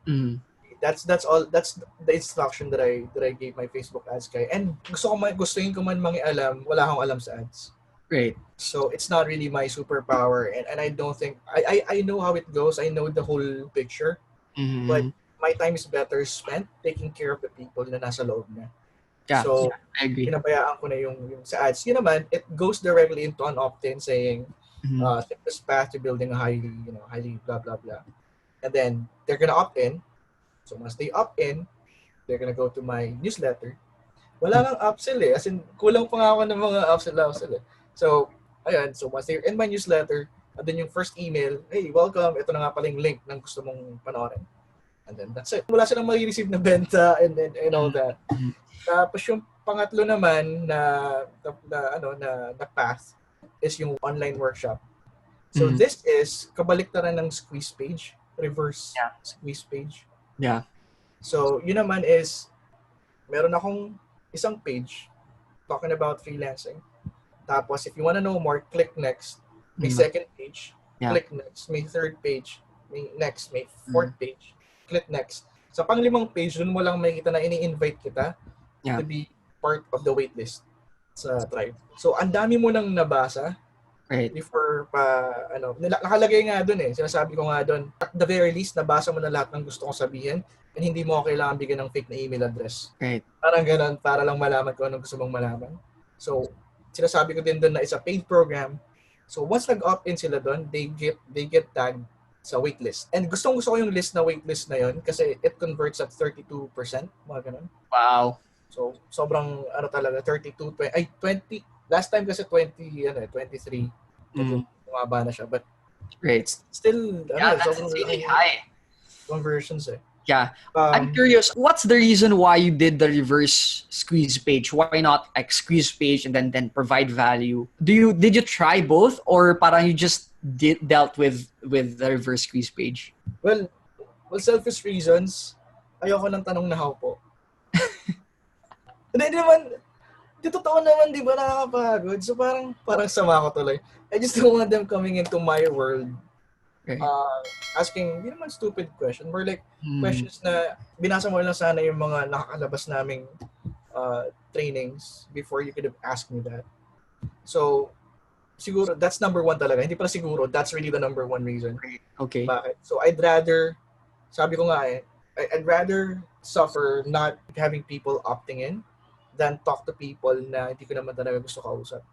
Mm. That's all. That's the instruction that I gave my Facebook ads guy. And gustuhin ko man mangialam, wala akong alam sa ads. Great. So it's not really my superpower, and I don't think I know how it goes. I know the whole picture, but my time is better spent taking care of the people na nasa loob na. Yeah, So I agree. pinabayaan ko na yung sa ads. Yun naman, it goes directly into an opt-in saying, simplest path to building a highly blah blah blah, and then they're gonna opt in. So once they opt in, they're gonna go to my newsletter. Wala nang upsell eh. As in, kulang pa nga ako ng mga upsell eh. So, ayun. So once they're in my newsletter, and then yung first email, hey, welcome. Ito na nga pala yung link ng gusto mong panoorin. And then that's it. Wala silang ma-receive na benta and all that. Tapos yung pangatlo naman na path is yung online workshop. So this is kabaliktaran ng squeeze page, reverse squeeze page. Yeah. So yun naman is meron akong isang page talking about freelancing. Tapos if you wanna know more, click next. May second page, click next. May third page, may next, may fourth page, click next. Sa panglimang page, dun mo lang makikita na ini-invite kita to be part of the waitlist sa tribe. So, ang dami mo nang nabasa before nakalagay nga dun eh. Sinasabi ko nga dun, at the very least, nabasa mo na lahat ng gusto kong sabihin and hindi mo kailangan bigyan ng fake na email address. Right. Parang ganun, para lang malaman ko anong gusto mong malaman. So, sinasabi ko din dun na it's a paid program. So, once nag-opt-in sila dun, they get tagged sa waitlist. And gustong-gusto ko yung list na waitlist na yun kasi it converts at 32%, mga ganun. Wow. So, sobrang, talaga, 20. Last time kasi 23. Bumaba na siya. But, great. Still, that's sobrang really high. Conversions eh. Yeah. I'm curious, what's the reason why you did the reverse squeeze page? Why not like squeeze page and then provide value? Did you try both or parang you just dealt with the reverse squeeze page? Well, selfish reasons, ayoko ng tanong na how po. Hindi naman, di totoo naman, di ba, nakakapagod. So parang sama ko tuloy. I just don't want them coming into my world asking, hindi naman stupid question. More like questions na binasa mo lang sana yung mga nakakalabas naming trainings before you could have asked me that. So, siguro, that's number one talaga. Hindi pala siguro, that's really the number one reason. Okay. Bakit? So, I'd rather suffer not having people opting in than talk to people na hindi ko naman talaga gusto kausap.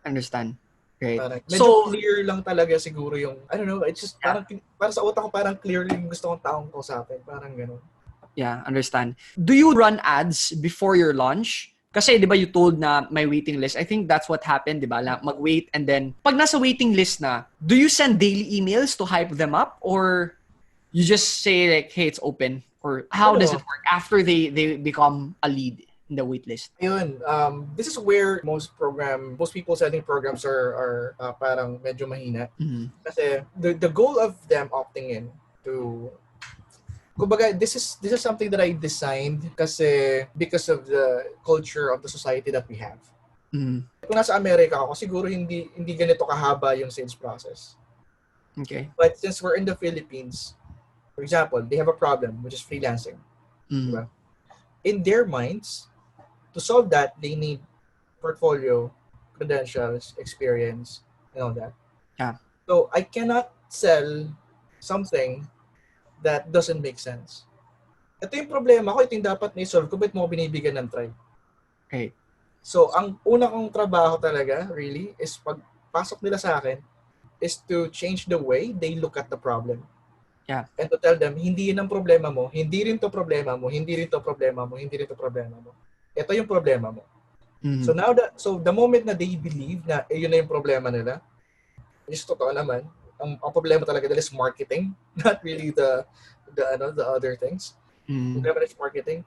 Understand. Right. Medyo clear lang talaga siguro yung, I don't know, it's just parang sa utak ko parang clear yung gusto kong taong kausapin. Parang gano'n. Yeah, understand. Do you run ads before your launch? Kasi, di ba, you told na may waiting list. I think that's what happened, di ba? Mag-wait and then, pag nasa waiting list na, do you send daily emails to hype them up? Or you just say like, hey, it's open? Or how does it work after they become a lead in the wait list? Ayun, this is where most people selling programs are parang medyo mahina. Kasi the goal of them opting in to, kumbaga, this is something that I designed kasi because of the culture of the society that we have. Kung nasa Amerika ako, siguro hindi ganito kahaba yung sales process. Okay. But since we're in the Philippines, for example, they have a problem, which is freelancing. Diba? In their minds, to solve that, they need portfolio, credentials, experience, and all that. Yeah. So I cannot sell something that doesn't make sense. Ito yung problema ko, ito yung dapat na-solve ko, ba't mo binibigyan ng try? Okay. So, ang una kong trabaho talaga, really, is pagpasok nila sa akin, is to change the way they look at the problem. Yeah. And to tell them, hindi yun ang problema mo, hindi rin to problema mo, hindi rin to problema mo, hindi rin to problema mo. Ito yung problema mo. So the moment na they believe na yun na yung problema nila, is totoo naman, ang problema talaga nila is marketing, not really the other things. Problema is marketing.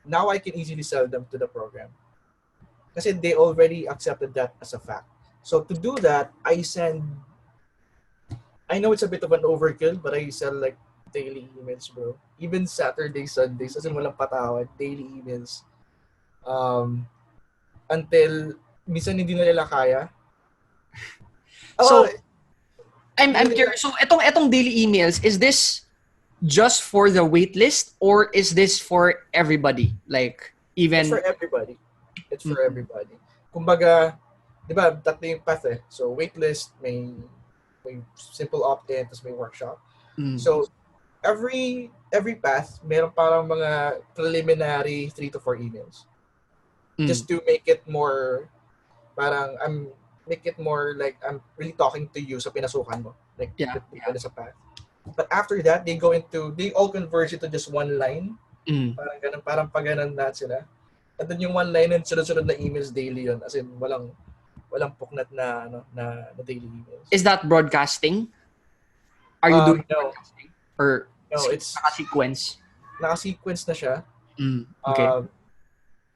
Now I can easily sell them to the program. Kasi they already accepted that as a fact. So to do that, I send I know it's a bit of an overkill, but I sell like daily emails, bro. Even Saturday, Sundays, as in walang patawad, daily emails. Until minsan hindi na nila kaya. Oh, So, I'm yun, curious. So, etong daily emails, is this just for the waitlist or is this for everybody? Like, it's even... for everybody. It's for Mhm. everybody. Kumbaga, di ba, tatlo yung path eh. So, waitlist, may simple opt-in, tapos may workshop. Mm. So, every path, meron parang mga preliminary 3 to 4 emails. Mm. Just to make it more, parang, make it more like I'm really talking to you sa pinasukan mo. Like, Yeah, depende sa path. But after that, they all converge into just one line. Mm. Parang ganun, parang pag ganun lahat sila. And then yung one line and sunod-sunod na emails daily yun. As in, walang puknat na, na daily emails. Is that broadcasting? Are you doing No. broadcasting? Or No, it's naka-sequence? naka-sequence na siya. Okay.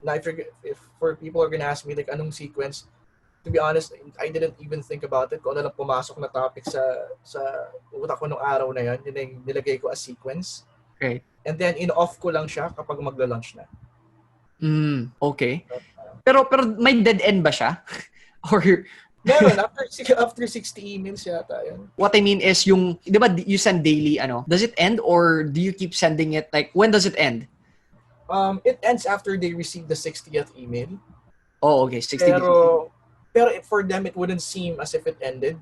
Na if for people are gonna ask me like anong sequence, to be honest, I didn't even think about it. Kung ano lang pumasok na topic sa utak ko nung araw na yun, yun na yung nilagay ko as sequence. Right. And then in-off ko lang siya kapag magla-launch na. Okay. Pero may dead end ba siya? Or Meron, after 60 emails yata yun. what I mean is yung, di ba you send daily, does it end or do you keep sending it? Like, when does it end? It ends after they receive the 60th email. Oh, okay. 60 days. Pero for them, it wouldn't seem as if it ended.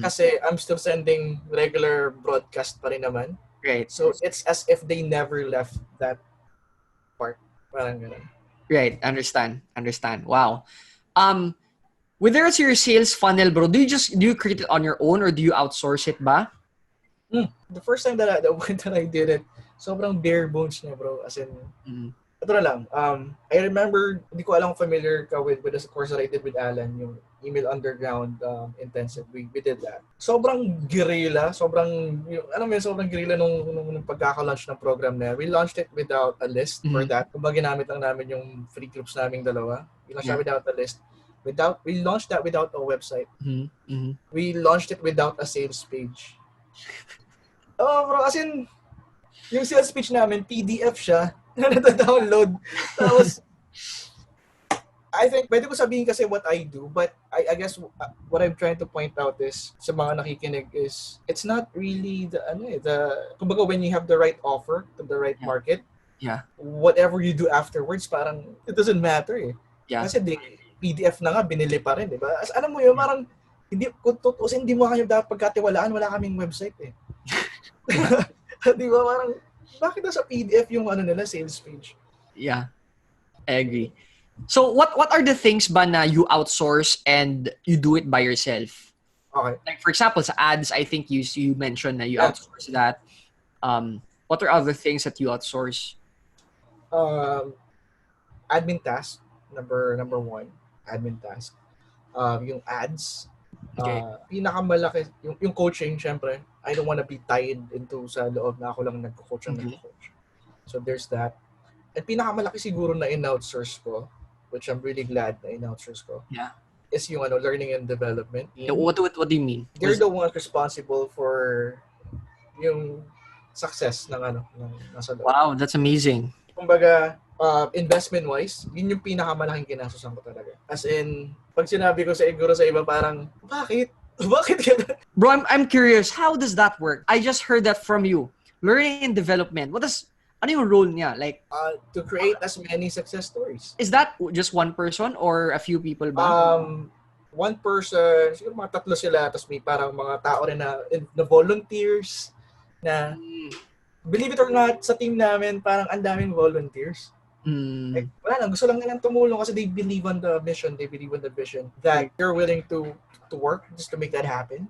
Kasi I'm still sending regular broadcast pa rin naman. Right. So it's as if they never left that part. Parang ganun. Right. Understand. Wow. With regards to your sales funnel, bro, do you create it on your own or do you outsource it ba? The first time that I did it, sobrang bare bones niya, bro. As in, ito na lang. I remember, hindi ko alam kung familiar ka with the course that I did with Alan, yung Email Underground Intensive. We did that. Sobrang guerrilla, sobrang guerrilla nung pagkaka-launch ng program na. We launched it without a list for that. Kumbaga ginamit lang namin yung free groups naming dalawa. We launched that without a list. We launched that without a website. We launched it without a sales page. Oh, bro, as in, yung sales page namin, PDF siya. Na-download. Tapos, I think, pwede ko sabihin kasi what I do, but I guess what I'm trying to point out is, sa mga nakikinig is, it's not really kumbaga when you have the right offer to the right market, whatever you do afterwards, parang, it doesn't matter eh. Yeah. Kasi PDF na nga, binili pa rin, di ba? As alam mo yun, parang, hindi mo kami dapat pagkatiwalaan, wala kaming website eh. Di ba? Parang, bakit nasa PDF yung nila, sales page? Yeah, I agree. So, what are the things ba na you outsource and you do it by yourself? Okay. Like, for example, sa ads, I think you mentioned na you outsource that. What are other things that you outsource? Admin task, number one. Admin task. Yung ads. Okay. Pinakamalaki, yung coaching, syempre. I don't want to be tied into sa loob na ako lang nagko-coach ang nagko-coach. So there's that. At pinakamalaki siguro na in-outsource ko, which I'm really glad na in-outsource ko, is yung learning and development. What do you mean? They're the ones responsible for yung success ng nasa loob. Wow, that's amazing. Kumbaga, investment-wise, yun yung pinakamalaking kinasusan ko talaga. As in, pag sinabi ko sa iba, parang, bakit? Bakit ganun? Bro, I'm curious, how does that work? I just heard that from you. Learning and development. Ano yung role niya? Like, to create as many success stories. is that just one person or a few people ba? One person, siguro mga 3 sila, tapos may parang mga tao rin na volunteers na, believe it or not, sa team namin, parang ang daming volunteers. Like, wala lang, gusto lang nilang tumulong kasi they believe on the mission, they believe on the vision that they're willing to work just to make that happen.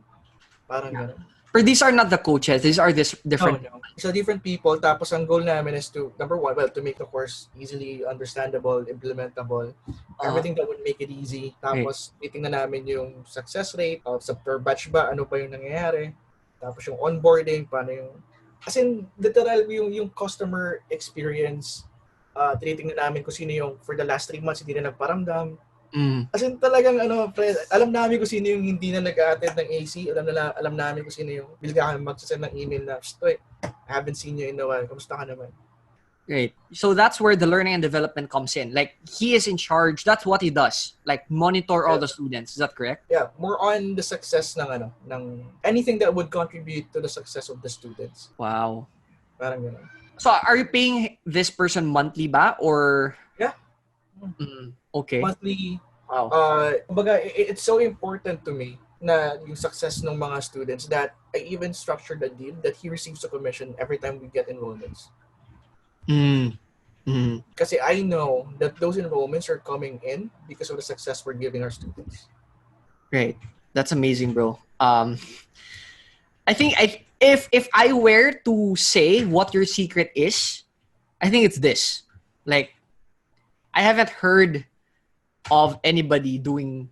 Parang gano'n. But these are not the coaches, these are different. No. So different people, tapos ang goal namin is to, number one, to make the course easily understandable, implementable, everything that would make it easy. Tapos titingnan namin yung success rate, sa per batch ba, ano pa yung nangyayari. Tapos yung onboarding, paano yung, as in, literal yung customer experience, tinitingnan namin kung sino yung for the last 3 months hindi na nagparamdam. Mm. As in talagang pre, alam namin kung sino yung hindi na nag-a-attend ng AC. Alam namin kung sino yung bigla kami magsasend ng email na, "Stoy, I haven't seen you in a while. Kamusta ka naman?" Great. So that's where the learning and development comes in. Like, he is in charge. That's what he does. Like, monitor all the students. Is that correct? Yeah, more on the success ng anything that would contribute to the success of the students. Wow. Parang gano'n. So are you paying this person monthly ba or? Yeah. Okay. Monthly. Wow. Kumbaga, it's so important to me na yung success ng mga students that I even structured a deal that he receives a commission every time we get enrollments. Kasi I know that those enrollments are coming in because of the success we're giving our students. Great. That's amazing, bro. I think if I were to say what your secret is, I think it's this. Like, I haven't heard of anybody doing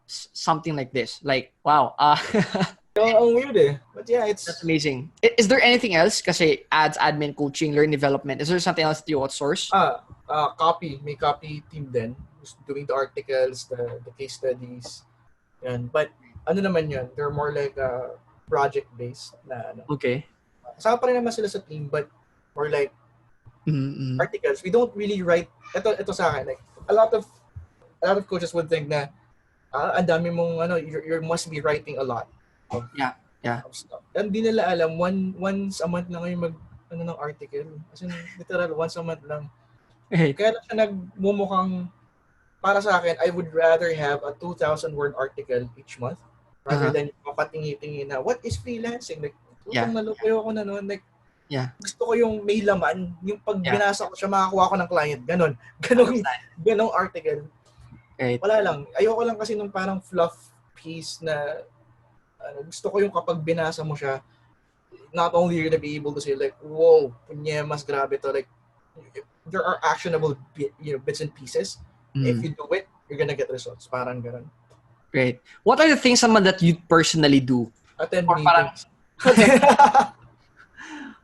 something like this. Like, wow. Ang weird eh. But yeah, That's amazing. Is there anything else? Kasi ads, admin, coaching, learn development. Is there something else that you outsource? Copy. May copy team din. Who's doing the articles, the case studies. Yan. But ano naman yun? They're more like project-based na ano. Okay. Kasama pa rin naman sila sa team, but more like articles. We don't really write. Ito sa akin. Like, a lot of coaches would think na ang dami mong you must be writing a lot. Yeah. And di nila alam, once a month lang kayo ng article. Kasi literal, once a month lang. Kaya lang siya nagmumukhang, para sa akin, I would rather have a 2,000 word article each month rather than mapatingi-tingi na, what is freelancing? Like, nalupayo ako na noon. Like, gusto ko yung may laman. Yung pag binasa ko siya, makakuha ko ng client. Ganong article. Right. Wala lang. Ayoko lang kasi nung parang fluff piece na gusto ko yung kapag binasa mo siya, not only you're gonna be able to say like, whoa, punyemas, grabe to. Like, there are actionable bits and pieces. If you do it, you're gonna get results. Parang ganun. Great. What are the things naman that you personally do? Attend Or meetings.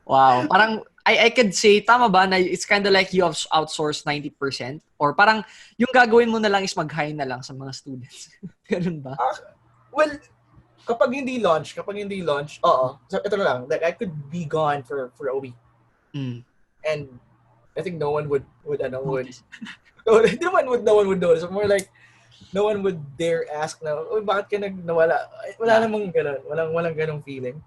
Wow. Parang, I could say, tama ba, na it's kind of like you have outsourced 90%? Or parang, yung gagawin mo na lang is mag-hire na lang sa mga students. Ganun ba? Well, kapag hindi launch, oo. So, ito na lang, like I could be gone for a week. And I think no one would no one would notice. More like, no one would dare ask na, bakit ka nawala? Wala namang ganun. Walang ganung feeling.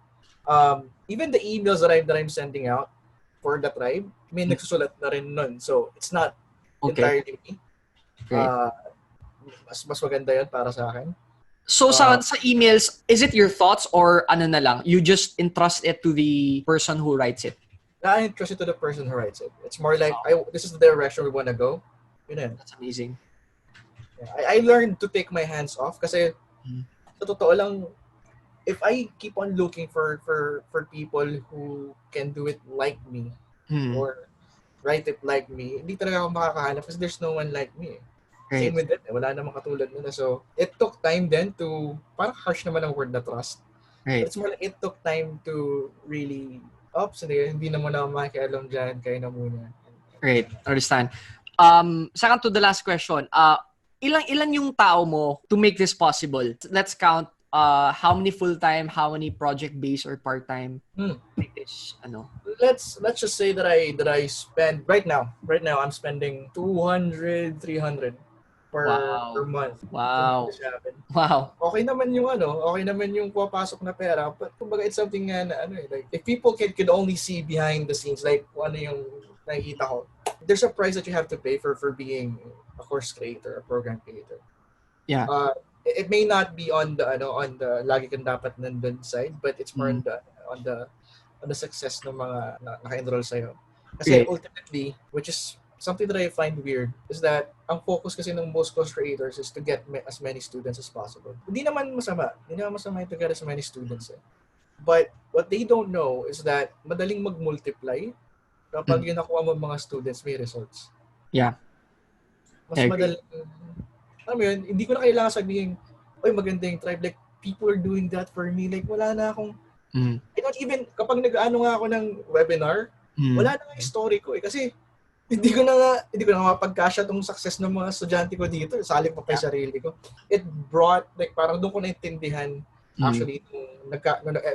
Even the emails that I'm sending out for the tribe, may nagsusulat na rin nun. So, it's not entirely me. Mas maganda yun para sa akin. So sa emails, is it your thoughts or ano na lang? You just entrust it to the person who writes it? I entrust it to the person who writes it. It's more like, this is the direction we want to go. Yun. That's amazing. Yeah, I learned to take my hands off kasi sa totoo lang, if I keep on looking for people who can do it like me or write it like me, hindi talaga ako makakahanap kasi there's no one like me. Right. Same with it. Wala namang katulad nila. So, it took time then to, parang harsh naman ang word na trust. Right. But it's more like it took time to really, hindi na muna ako makikialam dyan, kaya na muna. Right. Understand. Second to the last question. Ilan yung tao mo to make this possible? Let's count how many full-time, how many project-based or part-time make this, Let's just say that I spend right now I'm spending 200, 300 per month. Wow. Wow. Okay naman yung papasok na pera, but kumbaga it's something na like if people could only see behind the scenes like ano yung nakikita ko. There's a price that you have to pay for being a course creator, a program creator. Yeah. It may not be on the lagi kang dapat nandun side, but it's more on the success ng mga naka-enroll sa'yo. Kasi ultimately, which is something that I find weird, is that ang focus kasi ng most course creators is to get as many students as possible. Hindi naman masama to get as many students. But what they don't know is that madaling mag-multiply kapag yung nakuha mo mga students, may results. Yeah. Mas madaling, alam mo yun, hindi ko na kailangan sabihin, maganda yung tribe. Like, people are doing that for me. Like, wala na akong, I don't even, kapag nag-ano nga ako ng webinar, wala na nga yung story ko. Kasi, hindi ko na mapagkasya tong success ng mga estudyante ko dito. Sali pa pa yung sarili ko. It brought, like, parang doon ko naintindihan, actually,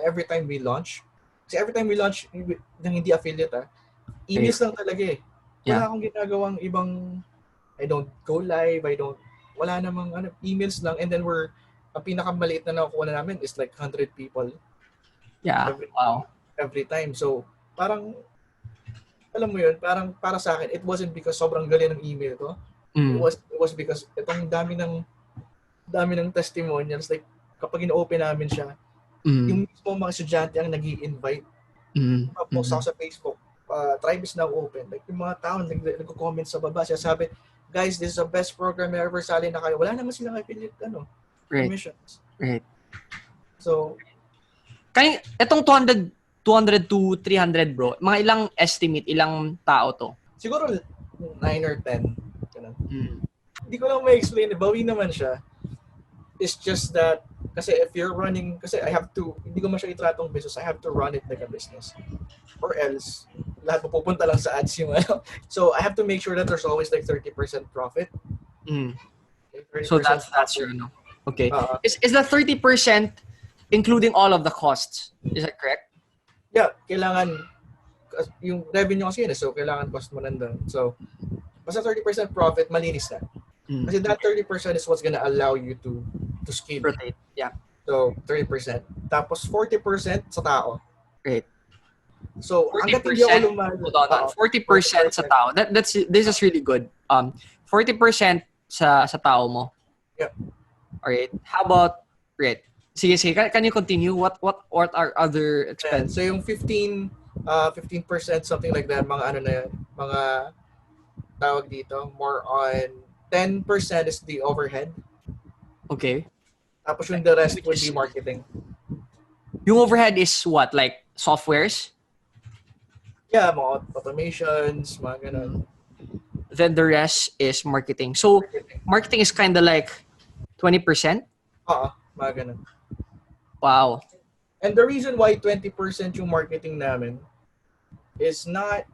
every time we launch, kasi every time we launch, nang hindi affiliate, emails lang talaga eh. Wala akong ginagawang ibang, I don't go live, wala namang, emails lang, and then ang pinakamaliit na nakukuha na namin is like 100 people. Yeah, Every time. So, parang, alam mo yun, parang para sa akin, it wasn't because sobrang galing ng email ko. It was because itong dami ng testimonials, like kapag in-open namin siya, yung mismo mga estudyante ang nag-i-invite. Post ako sa Facebook, Tribe is now open. Like yung mga tao nagko-comment sa baba, siya sabi, guys, this is the best program ever, sali na kayo. Wala naman silang affiliate commissions. Right. So, kaya itong 200 to 300, bro, mga ilang estimate, ilang tao to? Siguro 9 or 10. Hindi ko lang ma-explain. Bawi naman siya. It's just that, kasi if you're running, kasi hindi ko siya itratong business, I have to run it like a business. Or else, lahat pupunta lang sa ads yung So, I have to make sure that there's always like 30% profit. 30% so that's your, okay. Is the 30% including all of the costs? Is that correct? Yeah, kailangan, yung revenue kasi yun, so kailangan cost mo nandun. So, basta 30% profit, malinis na. Kasi that 30% is what's gonna allow you to scale. Rotate, yeah. So, 30%. Tapos 40% sa tao. Great. So, hanggat hindi ako lumalo. 40% sa tao. This is really good. 40% sa tao mo. Yep. Alright. How about, great. Sige. Can you continue? What are other expenses? So yung 15% something like that, mga na yan, mga tawag dito, more on 10% is the overhead. Okay. Tapos yung the rest would be marketing. Yung overhead is what? Like softwares? Yeah, mga automations, mga ganun. Then the rest is marketing. So marketing is kind of like 20%? Mga ganun. Wow. And the reason why 20% yung marketing namin is not,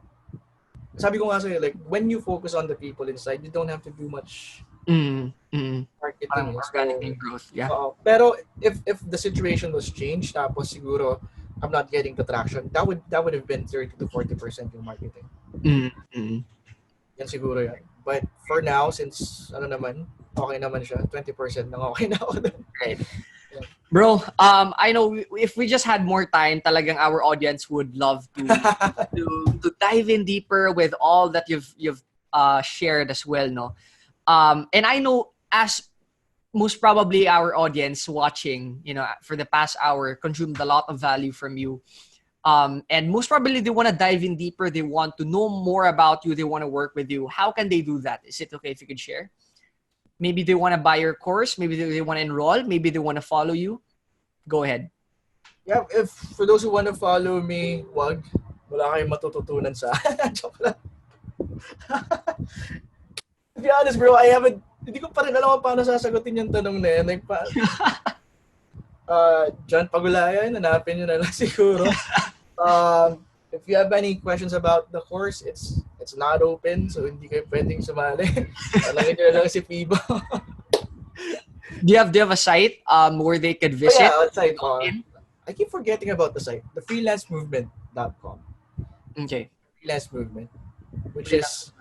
sabi ko nga sa'yo, like, when you focus on the people inside, you don't have to do much marketing. Organic growth, yeah. Pero if the situation was changed, tapos siguro I'm not getting the traction, that would have been 30 to 40% yung marketing. Yan siguro yan. But for now, since okay naman siya, 20% lang okay na ako dun. Right. Bro, I know if we just had more time, talagang our audience would love to dive in deeper with all that you've shared as well, no? And I know as most probably our audience watching, for the past hour consumed a lot of value from you. And most probably they want to dive in deeper, they want to know more about you, they want to work with you. How can they do that? Is it okay if you could share? Maybe they want to buy your course. Maybe they want to enroll. Maybe they want to follow you. Go ahead. Yeah, if for those who want to follow me, wala kayong matututunan sa joke lang. To be honest, bro, hindi ko pa rin alam paano sasagutin yung tanong na yan. Like, John Pagulayan, hanapin nyo na lang siguro. If you have any questions about the course, it's not open, so hindi kayo pwedeng sumali. Alagin nyo lang si Fibo. Do you have a site where they could visit? Yeah, site. I keep forgetting about the site. The freelancemovement.com. Okay. Freelance Movement, which is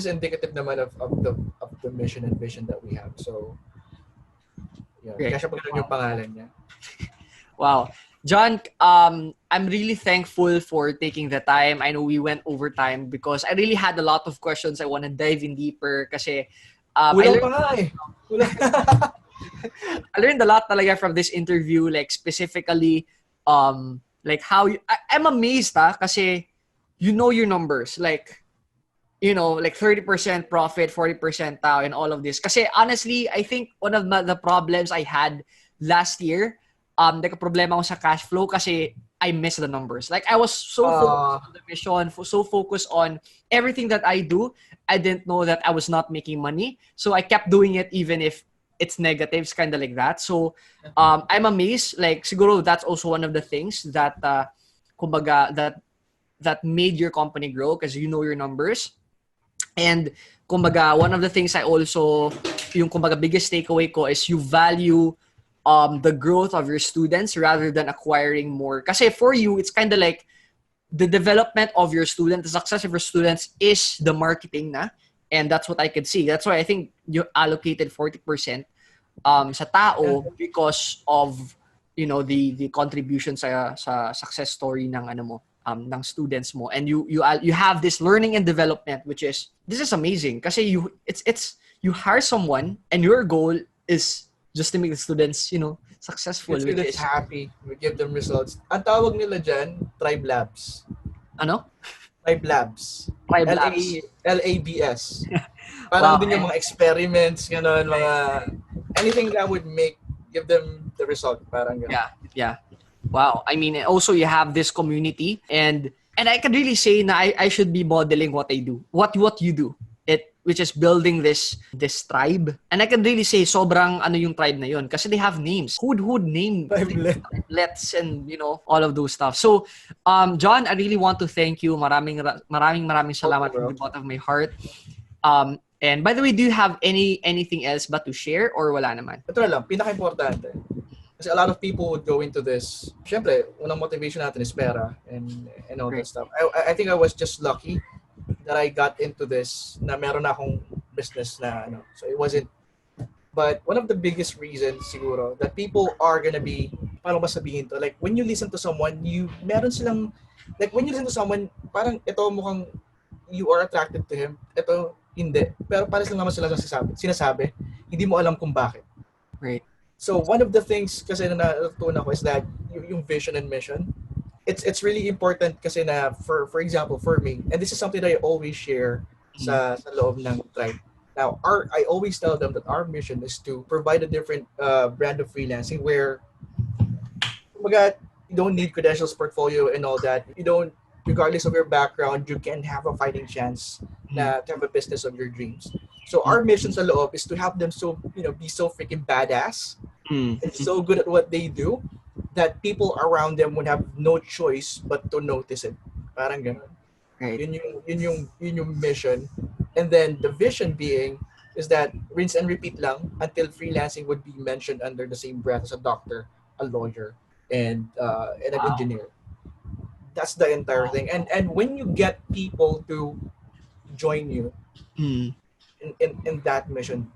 indicative naman of the mission and vision that we have. So, yeah, kaya siya pagkakaroon yung pangalan niya. Wow. John, I'm really thankful for taking the time. I know we went over time because I really had a lot of questions. I want to dive in deeper kasi I learned a lot talaga from this interview, like specifically like how I'm amazed kasi you know your numbers, like 30% profit, 40% tao and all of this. Kasi honestly, I think one of the problems I had last year, nagka-problema ako sa cash flow kasi I missed the numbers. Like I was so focused on the mission, so focused on everything that I do, I didn't know that I was not making money. So I kept doing it even if it's negatives, kind of like that. So I'm amazed. Like siguro that's also one of the things that kumbaga that made your company grow because you know your numbers. And kumbaga, one of the things I also, yung kumbaga biggest takeaway ko is you value the growth of your students rather than acquiring more. Kasi for you, it's kind of like the development of your student, the success of your students is the marketing na. And that's what I could see. That's why I think you allocated 40% sa tao because of, you know, the contribution sa success story ng ano mo, ng students mo. And you have this learning and development, which is, this is amazing. Kasi you hire someone and your goal is just to make the students, you know, successful. Get students happy. We give them results. Ang tawag nila dyan, Tribe Labs. Ano? Tribe Labs. Tribe Labs. LABS. Parang din yung mga experiments, gano'n, mga anything that would give them the result. Parang gano'n. Yeah. Wow. I mean, also you have this community and I can really say na I should be modeling what I do. What you do. Which is building this tribe. And I can really say sobrang ano yung tribe na yun kasi they have names. Who would name triblets and, you know, all of those stuff. So, John, I really want to thank you. Maraming salamat from the bottom of my heart. And by the way, do you have anything else ba to share or wala naman? Ito lang, pinaka-importante. Kasi a lot of people would go into this. Siyempre, unang motivation natin is pera and all that stuff. I think I was just lucky that I got into this na meron na akong business na ano. So it wasn't. But one of the biggest reasons siguro that people are gonna be, paano ba sabihin to? Like when you listen to someone, meron silang, like when you listen to someone, parang ito mukhang you are attracted to him. Ito hindi. Pero pares lang naman sila sinasabi. Hindi mo alam kung bakit. Right. So one of the things kasi na natutunan ko is that yung vision and mission. It's really important kasi na for example for me, and this is something that I always share sa loob ng tribe. Now, I always tell them that our mission is to provide a different brand of freelancing where you don't need credentials, portfolio, and all that. You don't, regardless of your background, you can have a fighting chance to have a business of your dreams. So our mission sa loob is to help them be so freaking badass and so good at what they do that people around them would have no choice but to notice it. Parang ganun. Right. Yun yung mission. And then the vision being is that rinse and repeat lang until freelancing would be mentioned under the same breath as a doctor, a lawyer, and an engineer. That's the entire thing. And when you get people to join you in that mission,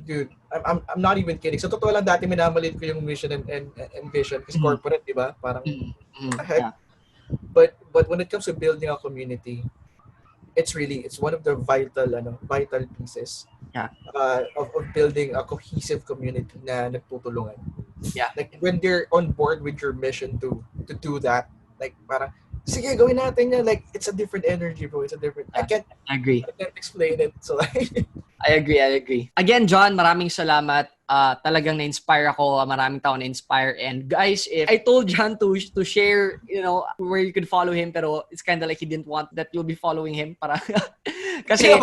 dude, I'm not even kidding. So totoo lang dati minamalit ko yung mission and vision kasi corporate, di ba? Parang heck. But when it comes to building a community, it's one of the vital pieces of building a cohesive community na nagtutulungan. Yeah. Like when they're on board with your mission to do that, like parang sige, gawin natin yan. Like, it's a different energy, bro. It's a different... I can't explain it. So, I agree. Again, John, maraming salamat. Talagang na-inspire ako. Maraming tao na-inspire. And guys, if I told John to share, you know, where you could follow him, pero it's kind of like he didn't want that you'll be following him. Kasi...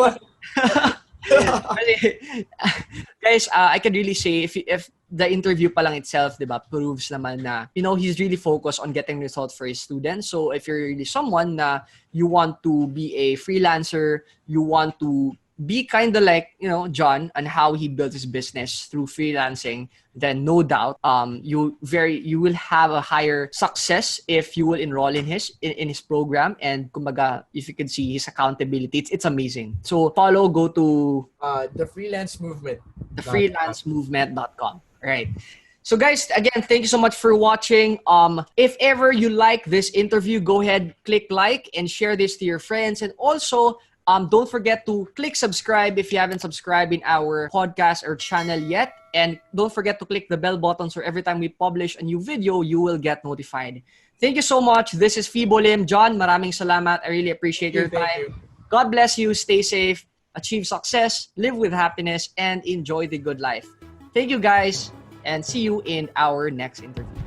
guys, I can really say if the interview pa lang itself, diba, proves naman na, you know, he's really focused on getting results for his students. So if you're really someone na you want to be a freelancer, you want to be kind of like, you know, John and how he built his business through freelancing, then no doubt you will have a higher success if you will enroll in his program. And kumbaga, if you can see his accountability, it's amazing. So go to the freelance movement. thefreelancemovement.com. Right. So guys, again, thank you so much for watching. If ever you like this interview, go ahead, click like and share this to your friends. And also, don't forget to click subscribe if you haven't subscribed in our podcast or channel yet. And don't forget to click the bell button so every time we publish a new video, you will get notified. Thank you so much. This is Fibo Lim. John, maraming salamat. I really appreciate your time. God bless you. Stay safe. Achieve success. Live with happiness. And enjoy the good life. Thank you, guys. And see you in our next interview.